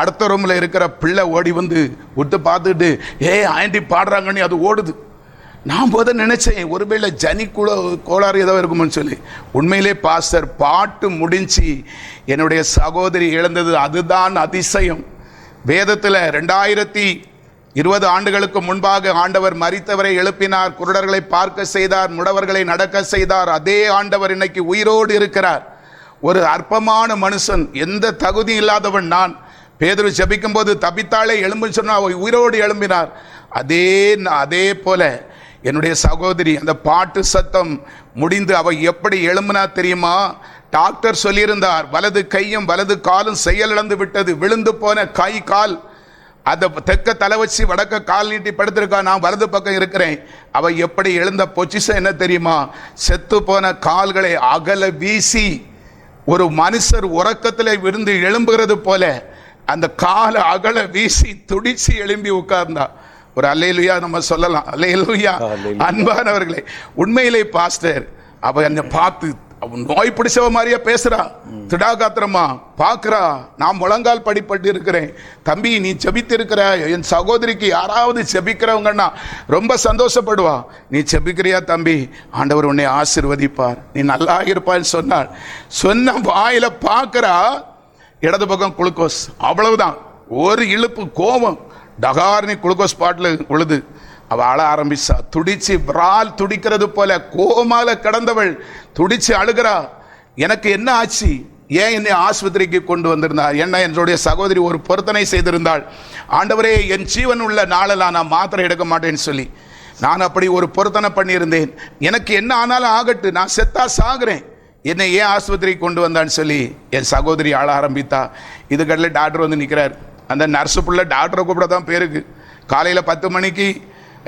அடுத்த ரூம்ல இருக்கிற பிள்ளை ஓடி வந்து விட்டு பார்த்துட்டு, ஆண்டி பாடுறாங்கன்னு அது ஓடுது. நான் போத நினைச்சேன், ஒருவேளை ஜனி கோளாறு ஏதோ இருக்கும்னு சொல்லி. உண்மையிலே பாஸ்டர், பாட்டு முடிஞ்சு என்னுடைய சகோதரி இழந்தது அதுதான் அதிசயம். வேதத்தில் 2020 ஆண்டுகளுக்கு முன்பாக ஆண்டவர் மரித்தவரை எழுப்பினார், குருடர்களை பார்க்க செய்தார், முடவர்களை நடக்க செய்தார். அதே ஆண்டவர் இன்னைக்கு உயிரோடு இருக்கிறார். ஒரு அற்பமான மனுஷன், எந்த தகுதி இல்லாதவன் நான். பேதுரு ஜெபிக்கும் போது தபித்தாளே எழும்புன்னு சொன்னா உயிரோடு எழும்பினார். அதே போல என்னுடைய சகோதரி, அந்த பாட்டு சத்தம் முடிந்து அவ எப்படி எழும்பினா தெரியுமா? டாக்டர் சொல்லியிருந்தார், வலது கையும் வலது காலும் செயலிழந்து விட்டது, விழுந்து போன கை கால். அந்த தெற்க தலை வச்சு வடக்க கால் நீட்டி படுத்திருக்கா, நான் வலது பக்கம் இருக்கிறேன். அவ எப்படி எழுந்த பொசிஷன் என்ன தெரியுமா? செத்து போன கால்களை அகல வீசி, ஒரு மனுஷர் உறக்கத்தில் விழுந்து எழும்புகிறது போல அந்த காலை அகல வீசி துடிச்சு எழும்பி உட்கார்ந்தா. ஒரு அல்லேலூயா நம்ம சொல்லலாம். அல்லேலூயா. அன்பானவர்களே, உண்மையிலே பாஸ்டர், அவ என்னை பார்த்து அவன் நோய் பிடிச்சவ மாதிரியா பேசுறா, திடாகாத்திரமா பாக்குறா. நான் முழங்கால் படிப்பட்டு இருக்கிறேன். தம்பி நீ செபித்து இருக்கிற, என் சகோதரிக்கு யாராவது செபிக்கிறவங்கன்னா ரொம்ப சந்தோஷப்படுவா. நீ செபிக்கிறியா தம்பி, ஆண்டவர் உன்னை ஆசீர்வதிப்பார், நீ நல்லா இருப்பான்னு சொன்னாள். சொன்ன வாயில பாக்குறா, இடது பக்கம் குளுக்கோஸ். அவ்வளவுதான், ஒரு இழுப்பு கோபம், டகார்னி குளுக்கோஸ் பாட்டில் உழுது. அவள் அழ ஆரம்பிச்சா, துடிச்சு விரால் துடிக்கிறது போல கோமால கடந்தவள் துடிச்சு அழுகிறா. எனக்கு என்ன ஆச்சு, ஏன் என்னை ஆஸ்பத்திரிக்கு கொண்டு வந்திருந்தார்? என்ன, என்னுடைய சகோதரி ஒரு பொருத்தனை செய்திருந்தாள். ஆண்டவரே, என் ஜீவன் உள்ள நாளெல்லாம் நான் மாத்திரை எடுக்க மாட்டேன்னு சொல்லி நான் அப்படி ஒரு பொருத்தனை பண்ணியிருந்தேன். எனக்கு என்ன ஆனாலும் ஆகட்டு, நான் செத்தா சாகுறேன், என்னை ஏன் ஆஸ்பத்திரிக்கு கொண்டு வந்தான்னு சொல்லி என் சகோதரி ஆள ஆரம்பித்தா. இதுக்கடல டாக்டர் வந்து நிற்கிறார். அந்த நர்ஸு புள்ள டாக்டரை கூப்பிட தான் பேருக்கு. காலையில் 10 மணிக்கு,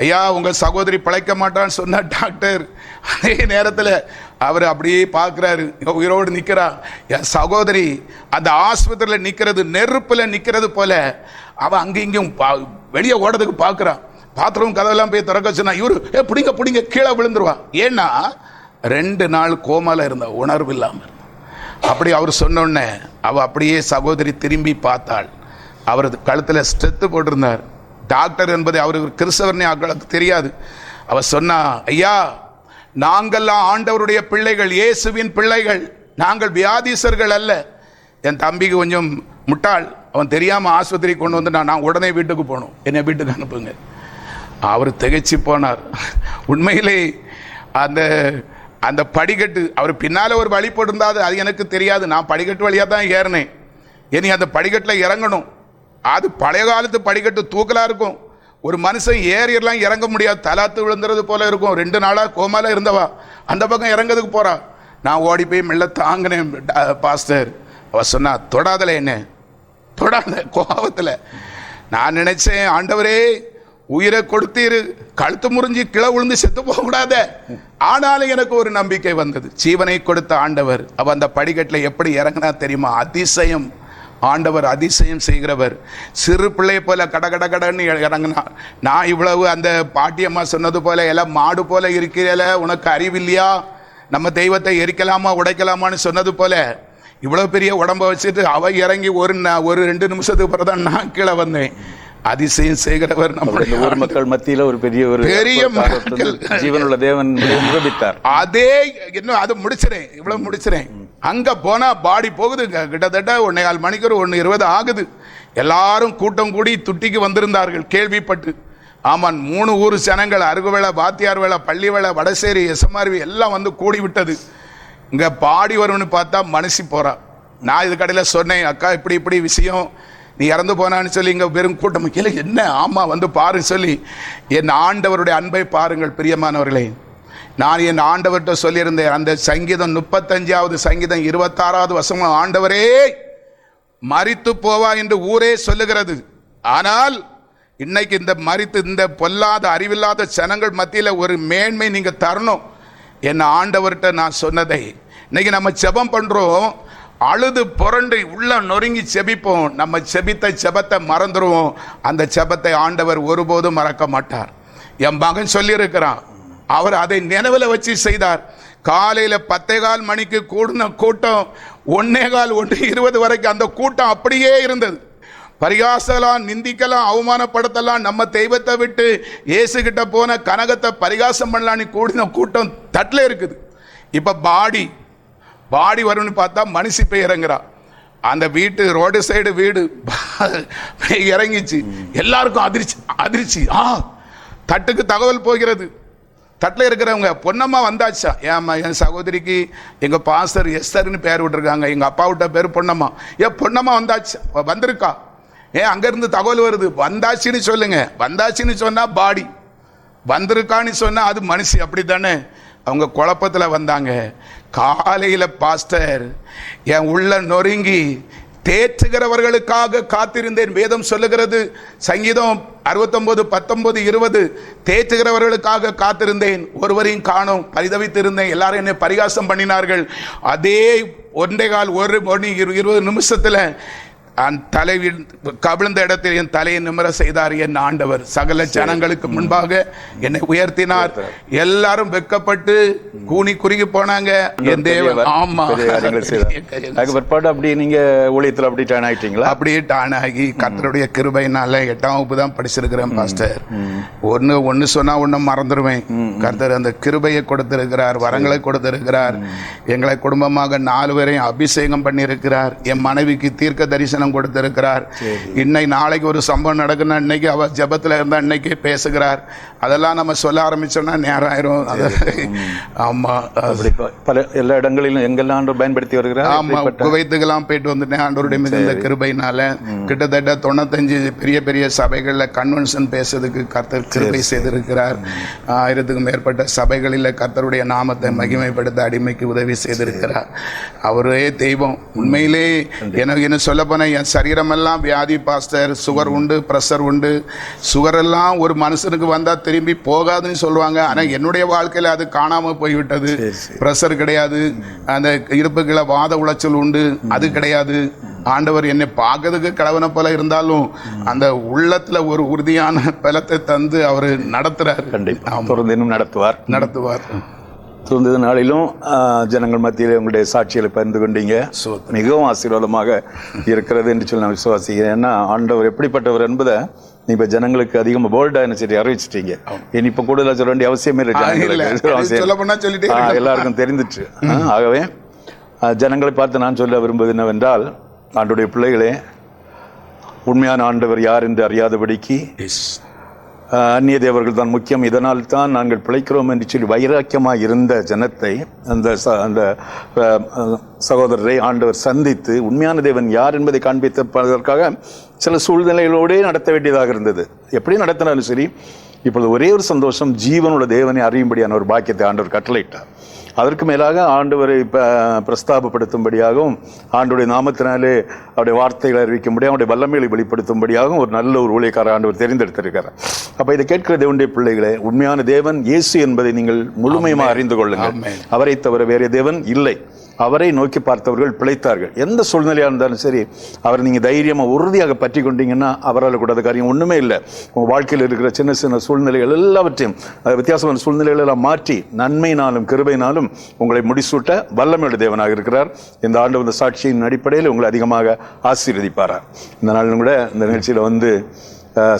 ஐயா உங்கள் சகோதரி பிழைக்க மாட்டான்னு சொன்னார் டாக்டர். அதே நேரத்தில் அவர் அப்படியே பார்க்குறாரு, உயிரோடு நிற்கிறா. என் சகோதரி அந்த ஆஸ்பத்திரியில் நிற்கிறது, நெருப்பில் நிற்கிறது போல. அவன் அங்கே இங்கேயும் வெளியே ஓடுறதுக்கு பார்க்குறான். பாத்ரூம் கதவெல்லாம் போய் திறக்க சொன்னா, இவரு பிடிங்க பிடிங்க கீழே விழுந்துருவா. ஏன்னா 2 நாள் கோமால இருந்தா, உணர்வு இல்லாமல். அப்படி அவர் சொன்னோடனே அவள் அப்படியே சகோதரி திரும்பி பார்த்தாள். அவரது கழுத்தில் ஸ்டெத்து போட்டிருந்தார். டாக்டர் என்பதை அவருக்கு கிறிஸ்தவர்னே அவர்களுக்கு தெரியாது. அவர் சொன்னா, ஐயா நாங்கள்லாம் ஆண்டவருடைய பிள்ளைகள், இயேசுவின் பிள்ளைகள், நாங்கள் வியாதிசர்கள் அல்ல. என் தம்பிக்கு கொஞ்சம் முட்டாள், அவன் தெரியாமல் ஆஸ்பத்திரி கொண்டு வந்து நான் உடனே வீட்டுக்கு போகணும், என்னை வீட்டுக்கு அனுப்புங்க. அவர் திகைச்சு போனார். உண்மையிலே அந்த அந்த படிக்கட்டு, அவர் பின்னால் ஒரு வழி போட்டிருந்தாது, அது எனக்கு தெரியாது. நான் படிக்கட்டு வழியாக தான் ஏறினேன். இனி அந்த படிக்கட்டில் இறங்கணும். அது பழைய காலத்து படிக்கட்டு தூக்கலாக இருக்கும். ஒரு மனுஷன் ஏறியெல்லாம் இறங்க முடியாது, தலாத்து விழுந்துறது போல இருக்கும். 2 நாளாக கோமால இருந்தவா அந்த பக்கம் இறங்கிறதுக்கு போறா. நான் ஓடி போய் மெல்ல தாங்கினேன். பாஸ்டர் அவ சொன்னா, தொடாதல, என்ன தொடாத, கோபத்தில். நான் நினைச்சேன், ஆண்டவரே உயிரை கொடுத்தீரு, கழுத்து முறிஞ்சி கிளை விழுந்து செத்து போகக்கூடாத. ஆனாலும் எனக்கு ஒரு நம்பிக்கை வந்தது, ஜீவனை கொடுத்த ஆண்டவர். அவ அந்த படிக்கட்டில் எப்படி இறங்கினா தெரியுமா? அதிசயம். ஆண்டவர் அதிசயம் செய்கிறவர். சிறு பிள்ளை போல கட கட கடன்னு இறங்கினா. நான் இவ்வளவு அந்த பாட்டியம்மா சொன்னது போல எல்லாம் மாடு போல இருக்கிறல, உனக்கு அறிவில்லையா, நம்ம தெய்வத்தை எரிக்கலாமா உடைக்கலாமான்னு சொன்னது போல இவ்வளவு பெரிய உடம்ப வச்சுட்டு அவ இறங்கி ஒரு 2 நிமிஷத்துக்கு பிறகு தான் நான் கீழே வந்தேன். அதிசயம் செய்கிறவர் நம்முடைய ஊர் மக்கள் மத்தியில் ஒரு பெரிய ஜீவனுள்ள தேவன் நிரூபித்தார். அதே இன்னும் அது முடிச்சிறேன், இவ்வளவு முடிச்சிறேன். அங்க போனா பாடி போகுது. கிட்டத்தட்ட 1:15 மணிக்கு 1:20 ஆகுது. எல்லாரும் கூட்டம் கூடி துட்டிக்கு வந்திருந்தார்கள் கேள்விப்பட்டு. ஆமாம், 3 ஊர் ஜனங்கள், அருகுவேளை, பாத்தியார் வேளை, பள்ளி வேளை, வடசேரி, எஸ்எம்ஆர்வி எல்லாம் வந்து கூடி விட்டது. இங்க பாடி வரும்னு பார்த்தா மனுஷி போறா. நான் இது கடையில் சொன்னேன், அக்கா இப்படி இப்படி விஷயம், நீ இறந்து போனான்னு சொல்லி இங்கே வெறும் கூட்டம் கீழே என்ன, ஆமாம் வந்து பாரு சொல்லி. என் ஆண்டவருடைய அன்பை பாருங்கள் பிரியமானவர்களே. நான் என் ஆண்டவர்கிட்ட சொல்லியிருந்தேன், அந்த சங்கீதம் 35வது சங்கீதம் 26வது வசனம், ஆண்டவரே மரித்து போவா என்று ஊரே சொல்லுகிறது. ஆனால் இன்னைக்கு இந்த பொல்லாத அறிவில்லாத ஜனங்கள் மத்தியில் ஒரு மேன்மை நீங்க தரணும். என் ஆண்டவர்கிட்ட நான் சொன்னதை இன்னைக்கு நம்ம ஜெபம் பண்றோம், அழுது புரண்டு உள்ள நொறுங்கி செபிப்போம். நம்ம செபித்த ஜெபத்தை மறந்துடுவோம். அந்த ஜெபத்தை ஆண்டவர் ஒருபோதும் மறக்க மாட்டார். என் மகன் சொல்லியிருக்கிறான், அவர் அதை நினைவில் வச்சு செய்தார். காலையில் 10:15 மணிக்கு கூடின கூட்டம் 1:15 வரைக்கும் அந்த கூட்டம் அப்படியே இருந்தது. பரிகாசலாம், நிந்திக்கலாம், அவமானப்படுத்தலாம், நம்ம தெய்வத்தை விட்டு இயேசு கிட்ட போன கனகத்தை பரிகாசம் பண்ணலான்னு கூடின கூட்டம் தட்டில் இருக்குது. இப்போ பாடி வரும்னு பார்த்தா மனுஷி போய் இறங்குறா. அந்த வீட்டு ரோடு சைடு வீடு இறங்கிச்சு. எல்லாருக்கும் அதிர்ச்சி. தட்டுக்கு தகவல் போகிறது. தட்டில் இருக்கிறவங்க, பொன்னம்மா வந்தாச்சா? என் சகோதரிக்கு எங்கள் பாஸ்டர் எஸ்தர்னு பேர் விட்டுருக்காங்க, எங்கள் அப்பா விட்ட பேர் பொன்னம்மா. பொன்னம்மா வந்தாச்சா? வந்திருக்கா? அங்கேருந்து தகவல் வருது, வந்தாச்சுன்னு சொல்லுங்க. வந்தாச்சுன்னு சொன்னால் பாடி, வந்திருக்கான்னு சொன்னால் அது மனுஷி. அப்படி தானே அவங்க குழப்பத்தில் வந்தாங்க. காலையில் பாஸ்டர் என் உள்ள நொறுங்கி தேற்றுகிறவர்களுக்காக காத்திருந்தேன். வேதம் சொல்லுகிறது, சங்கீதம் 69, 19, 20, தேற்றுகிறவர்களுக்காக காத்திருந்தேன், ஒருவரையும் காணோம், பரிதவித்திருந்தேன், எல்லாரும் என்னை பரிகாசம் பண்ணினார்கள். அதே 1:15, 1 மணி 20 நிமிஷத்தில் தலையில் கவிழ்ந்த இடத்தில் என் தலையை நிமிர செய்தார் என் ஆண்டவர். சகல ஜனங்களுக்கு முன்பாக என்னை உயர்த்தினார். எல்லாரும் வெட்கப்பட்டு கூனி குறுகி போனாங்க. என் தேவன் ஆமா அப்படி நீங்க ஊழியத்துல அப்படி டான் ஆயிட்டீங்களா? அப்படியே டான் ஆகி கர்த்தருடைய கிருபையினால 8ஆம் வகுப்பு தான் படிச்சிருக்கிறேன் பாஸ்டர். ஒன்னு சொன்னா ஒன்னு மறந்துடுவேன். கர்த்தர் அந்த கிருபையை கொடுத்திருக்கிறார், வரங்களை கொடுத்திருக்கிறார். எங்களை குடும்பமாக 4 பேரையும் அபிஷேகம் பண்ணி இருக்கிறார். என் மனைவிக்கு தீர்க்க தரிசனம் கொடுத்திருக்கிறார். நாளைக்கு ஒரு சம்பவம் நடக்குன்னா இன்னைக்கு அவ ஜபத்துல இருந்தா இன்னைக்கு பேசுகிறார். அதெல்லாம் நம்ம சொல்ல ஆரம்பிச்சோம்னா நேரம் ஆயிரும். ஆமா, பல எல்லா இடங்களிலும் எங்கெல்லாம் பயன்படுத்தி வருகிறார். ஆமா, குவைத்துக்கெல்லாம் போயிட்டு வந்துட்டேன் ஆண்டவருடைய மிகுந்த கிருபையினால. கிட்டத்தட்ட 95 பெரிய பெரிய சபைகள்ல கன்வென்ஷன் பேசுறதுக்கு கர்த்தர் கிருபை செய்திருக்கிறார். 1000க்கும் மேற்பட்ட சபைகளில் கர்த்தருடைய நாமத்தை மகிமைப்படுத்த அடிமைக்கு உதவி செய்திருக்கிறார். அவரே தெய்வம். உண்மையிலே எனக்கு என்ன சொல்ல போன என் சரீரமெல்லாம் வியாதி பாஸ்டர். சுகர் உண்டு, பிரஷர் உண்டு. சுகர் எல்லாம் ஒரு மனுஷனுக்கு வந்தா திரும்பி போகாதுன்னு சொல்லுவாங்க. ஆனா என்னுடைய வாழ்க்கையில அது காணாம போய்விட்டது. பிரஷர் கிடையாது. அந்த இடுப்புகளை வாத உளைச்சல் உண்டு, அது கிடையாது. ஆண்டவர் என்னை பார்க்கறதுக்கு கிழவனை போல இருந்தாலும் அந்த உள்ளத்துல ஒரு உறுதியான பலத்தை தந்து அவர் நடத்துறாரு. தொடர்ந்து இன்னும் நடத்துவார். தொடர்ந்து நாளிலும் ஜனங்கள் மத்தியில் உங்களுடைய சாட்சிகளை பகிர்ந்து கொண்டீங்க. மிகவும் ஆசீர்வாதமாக இருக்கிறது என்று சொல்லி நான் விசுவாசிக்கிறேன். ஏன்னா ஆண்டவர் எப்படிப்பட்டவர் என்பதை இப்ப ஜனங்களுக்கு அதிகமா போல்டா என்ன சரி அறிவிச்சிட்டீங்க. இனி இப்ப கூடுதலா சொல்ல வேண்டிய அவசியமே இல்லை. எல்லாருக்கும் தெரிந்துச்சு. ஆகவே ஜனங்களை பார்த்து நான் சொல்ல விரும்புவது என்னவென்றால், ஆண்டுடைய பிள்ளைகளே, உண்மையான ஆண்டவர் யார் என்று அறியாதபடிக்கு அந்நிய தேவர்கள் தான் முக்கியம், இதனால் தான் நாங்கள் பிழைக்கிறோம் என்று சொல்லி வைராக்கியமாக இருந்த ஜனத்தை, அந்த சகோதரரை ஆண்டவர் சந்தித்து உண்மையான தேவன் யார் என்பதை காண்பிப்பதற்காக சில சூழ்நிலைகளோடே நடத்த வேண்டியதாக இருந்தது. எப்படி நடத்தினாலும் சரி, இப்பொழுது ஒரே ஒரு சந்தோஷம், ஜீவனுள்ள தேவனை அறியும்படியான ஒரு பாக்கியத்தை ஆண்டவர் கட்டளையிட்டார். அதற்கு மேலாக ஆண்டவரை பிரஸ்தாபப்படுத்தும்படியாகவும் ஆண்டவருடைய நாமத்தினாலே அவருடைய வார்த்தைகளை அறிவிக்கும்படியாக அவருடைய வல்லமைகளை வெளிப்படுத்தும்படியாகவும் ஒரு நல்ல ஒரு ஊழியக்கார ஆண்டவர் தெரிந்தெடுத்திருக்கிறார். அப்போ இதை கேட்கிற தேவனுடைய பிள்ளைகளே, உண்மையான தேவன் இயேசு என்பதை நீங்கள் முழுமையாக அறிந்து கொள்ளுங்கள். அவரை தவிர வேறு தேவன் இல்லை. அவரை நோக்கி பார்த்தவர்கள் பிழைத்தார்கள். எந்த சூழ்நிலையாக இருந்தாலும் சரி, அவரை நீங்கள் தைரியமாக உறுதியாக பற்றி கொண்டீங்கன்னா அவரால் கூடாத காரியம் ஒன்றுமே இல்லை. உங்கள் வாழ்க்கையில் இருக்கிற சின்ன சின்ன சூழ்நிலைகள் எல்லாவற்றையும், வித்தியாசமான சூழ்நிலைகள் எல்லாம் மாற்றி நன்மையினாலும் கிருபையினாலும் உங்களை முடிசூட்ட வல்லமையுள்ள தேவனாக இருக்கிறார். இந்த ஆண்டு இந்த சாட்சியின் அடிப்படையில் உங்களை அதிகமாக ஆசீர்வதிப்பாரார். இந்த நாளிலும் கூட இந்த நிகழ்ச்சியில் வந்து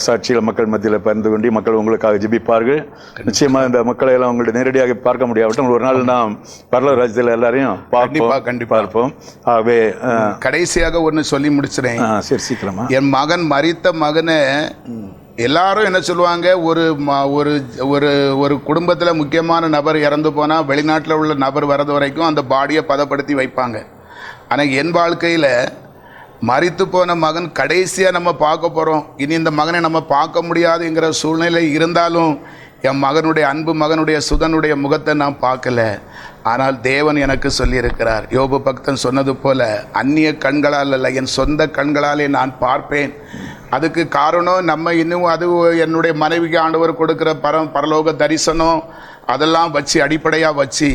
சாட்சிகள் மக்கள் மத்தியில் பகிர்ந்து கொண்டு மக்கள் உங்களுக்காக ஜெபிப்பார்கள். நிச்சயமாக இந்த மக்களை எல்லாம் உங்கள்ட்ட நேரடியாக பார்க்க முடியாவிட்டும் ஒரு நாள் நாம் பரலோக ராஜ்யத்தில் எல்லாரையும் கண்டிப்பாக பார்ப்போம். ஆகவே கடைசியாக ஒன்று சொல்லி முடிச்சிடறேன். சரி, சீக்கிரமா. என் மகன் மரித்த மகனை எல்லாரும் என்ன சொல்லுவாங்க, ஒரு குடும்பத்தில் முக்கியமான நபர் இறந்து போனால் வெளிநாட்டில் உள்ள நபர் வர்றது வரைக்கும் அந்த பாடியை பதப்படுத்தி வைப்பாங்க. ஆனால் என் வாழ்க்கையில் மரித்து போன மகன் கடைசியாக நம்ம பார்க்க போகிறோம். இனி இந்த மகனை நம்ம பார்க்க முடியாதுங்கிற சூழ்நிலை இருந்தாலும் என் மகனுடைய அன்பு மகனுடைய சுதனுடைய முகத்தை நான் பார்க்கல. ஆனால் தேவன் எனக்கு சொல்லியிருக்கிறார், யோபு பக்தன் சொன்னது போல, அந்நிய கண்களால் அல்ல என் சொந்த கண்களாலே நான் பார்ப்பேன். அதுக்கு காரணம் நம்ம இன்னும் அது என்னுடைய மனைவிக்கு ஆண்டவர் கொடுக்குற பரலோக தரிசனம் அதெல்லாம் வச்சு அடிப்படையாக வச்சு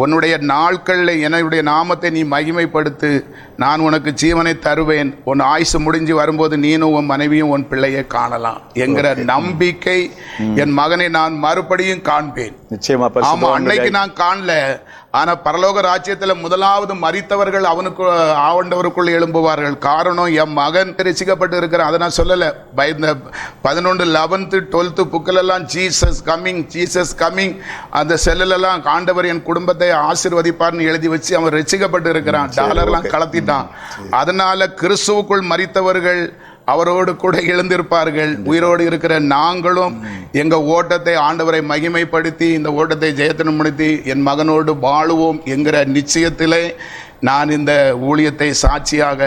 உன்னுடைய நாட்களில் என்னுடைய நாமத்தை நீ மகிமைப்படுத்து, நான் உனக்கு ஜீவனை தருவேன், உன் ஆயுசு முடிஞ்சு வரும்போது நீனும் உன் மனைவியும் உன் பிள்ளையை காணலாம் என்கிற நம்பிக்கை என் மகனை நான் மறுபடியும் காண்பேன். நிச்சயமா. ஆமா, அன்னைக்கு நான் காணல. ஆனா பரலோக ராஜ்யத்தில் முதலாவது மரித்தவர்கள் அவனுக்கு ஆண்டவருக்குள் எழும்புவார்கள். காரணம், என் மகன் ரசிக்கப்பட்டு இருக்கிறான். அதை நான் சொல்லல. இந்த 11, 11, 12 புக்கில் எல்லாம் ஜீசஸ் கம்மிங் அந்த செல்லெல்லாம் ஆண்டவர் என் குடும்பத்தை ஆசீர்வதிப்பார்னு எழுதி வச்சு அவன் ரசிக்கப்பட்டு இருக்கிறான். டாலர்லாம் கலத்திட்டான். அதனால கிறிஸ்துவுக்குள் மரித்தவர்கள் அவரோடு கூட எழுந்திருப்பார்கள். உயிரோடு இருக்கிற நாங்களும் எங்க ஓட்டத்தை ஆண்டவரை மகிமைப்படுத்தி இந்த ஓட்டத்தை ஜெயத்தினப்படுத்தி என் மகனோடு வாழுவோம் என்கிற நிச்சயத்திலே நான் இந்த ஊழியத்தை சாட்சியாக,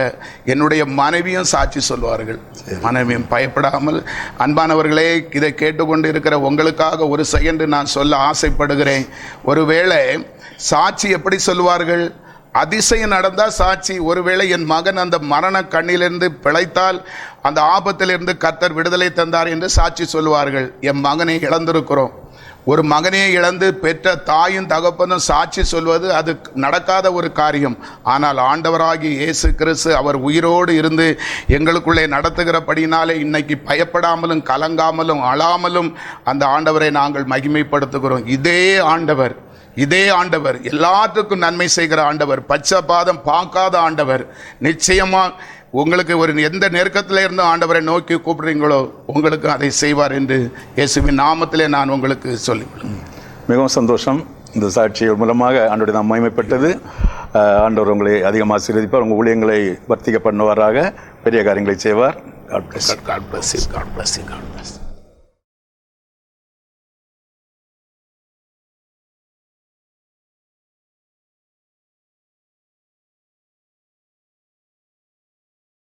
என்னுடைய மனைவியும் சாட்சி சொல்வார்கள். மனைவியும் பயப்படாமல். அன்பானவர்களே, இதை கேட்டுக்கொண்டு இருக்கிற உங்களுக்காக ஒரு செகண்ட் நான் சொல்ல ஆசைப்படுகிறேன். ஒருவேளை சாட்சி எப்படி சொல்வார்கள்? அதிசயம் நடந்தா சாட்சி. ஒருவேளை என் மகன் அந்த மரண கண்ணிலிருந்து பிழைத்தால், அந்த ஆபத்திலிருந்து கர்த்தர் விடுதலை தந்தார் என்று சாட்சி சொல்வார்கள். என் மகனை இழந்திருக்கிறோம். ஒரு மகனே இழந்து பெற்ற தாயும் தகப்பனும் சாட்சி சொல்வது அது நடக்காத ஒரு காரியம். ஆனால் ஆண்டவராகிய இயேசு கிறிஸ்து அவர் உயிரோடு இருந்து எங்களுக்குள்ளே நடத்துகிறபடினாலே இன்னைக்கு பயப்படாமலும் கலங்காமலும் அழாமலும் அந்த ஆண்டவரை நாங்கள் மகிமைப்படுத்துகிறோம். இதே ஆண்டவர் எல்லாத்துக்கும் நன்மை செய்கிற ஆண்டவர், பச்சைபாதம் பார்க்காத ஆண்டவர். நிச்சயமா உங்களுக்கு ஒரு எந்த நெருக்கத்தில் இருந்து ஆண்டவரை நோக்கி கூப்பிடுறீங்களோ உங்களுக்கு அதை செய்வார் என்று இயேசுவின் நாமத்திலே நான் உங்களுக்கு சொல்லிவிடுவேன். மிகவும் சந்தோஷம். இந்த சாட்சிகள் மூலமாக ஆண்டவருடைய நாம் மகிமைப்பட்டது. ஆண்டவர் உங்களை அதிகமாக ஆசீர்வதிப்பார். உங்கள் ஊழியங்களை வர்த்திக்க பண்ணுவாராக, பெரிய காரியங்களை செய்வார். God bless you. God bless you. God bless you. God bless you.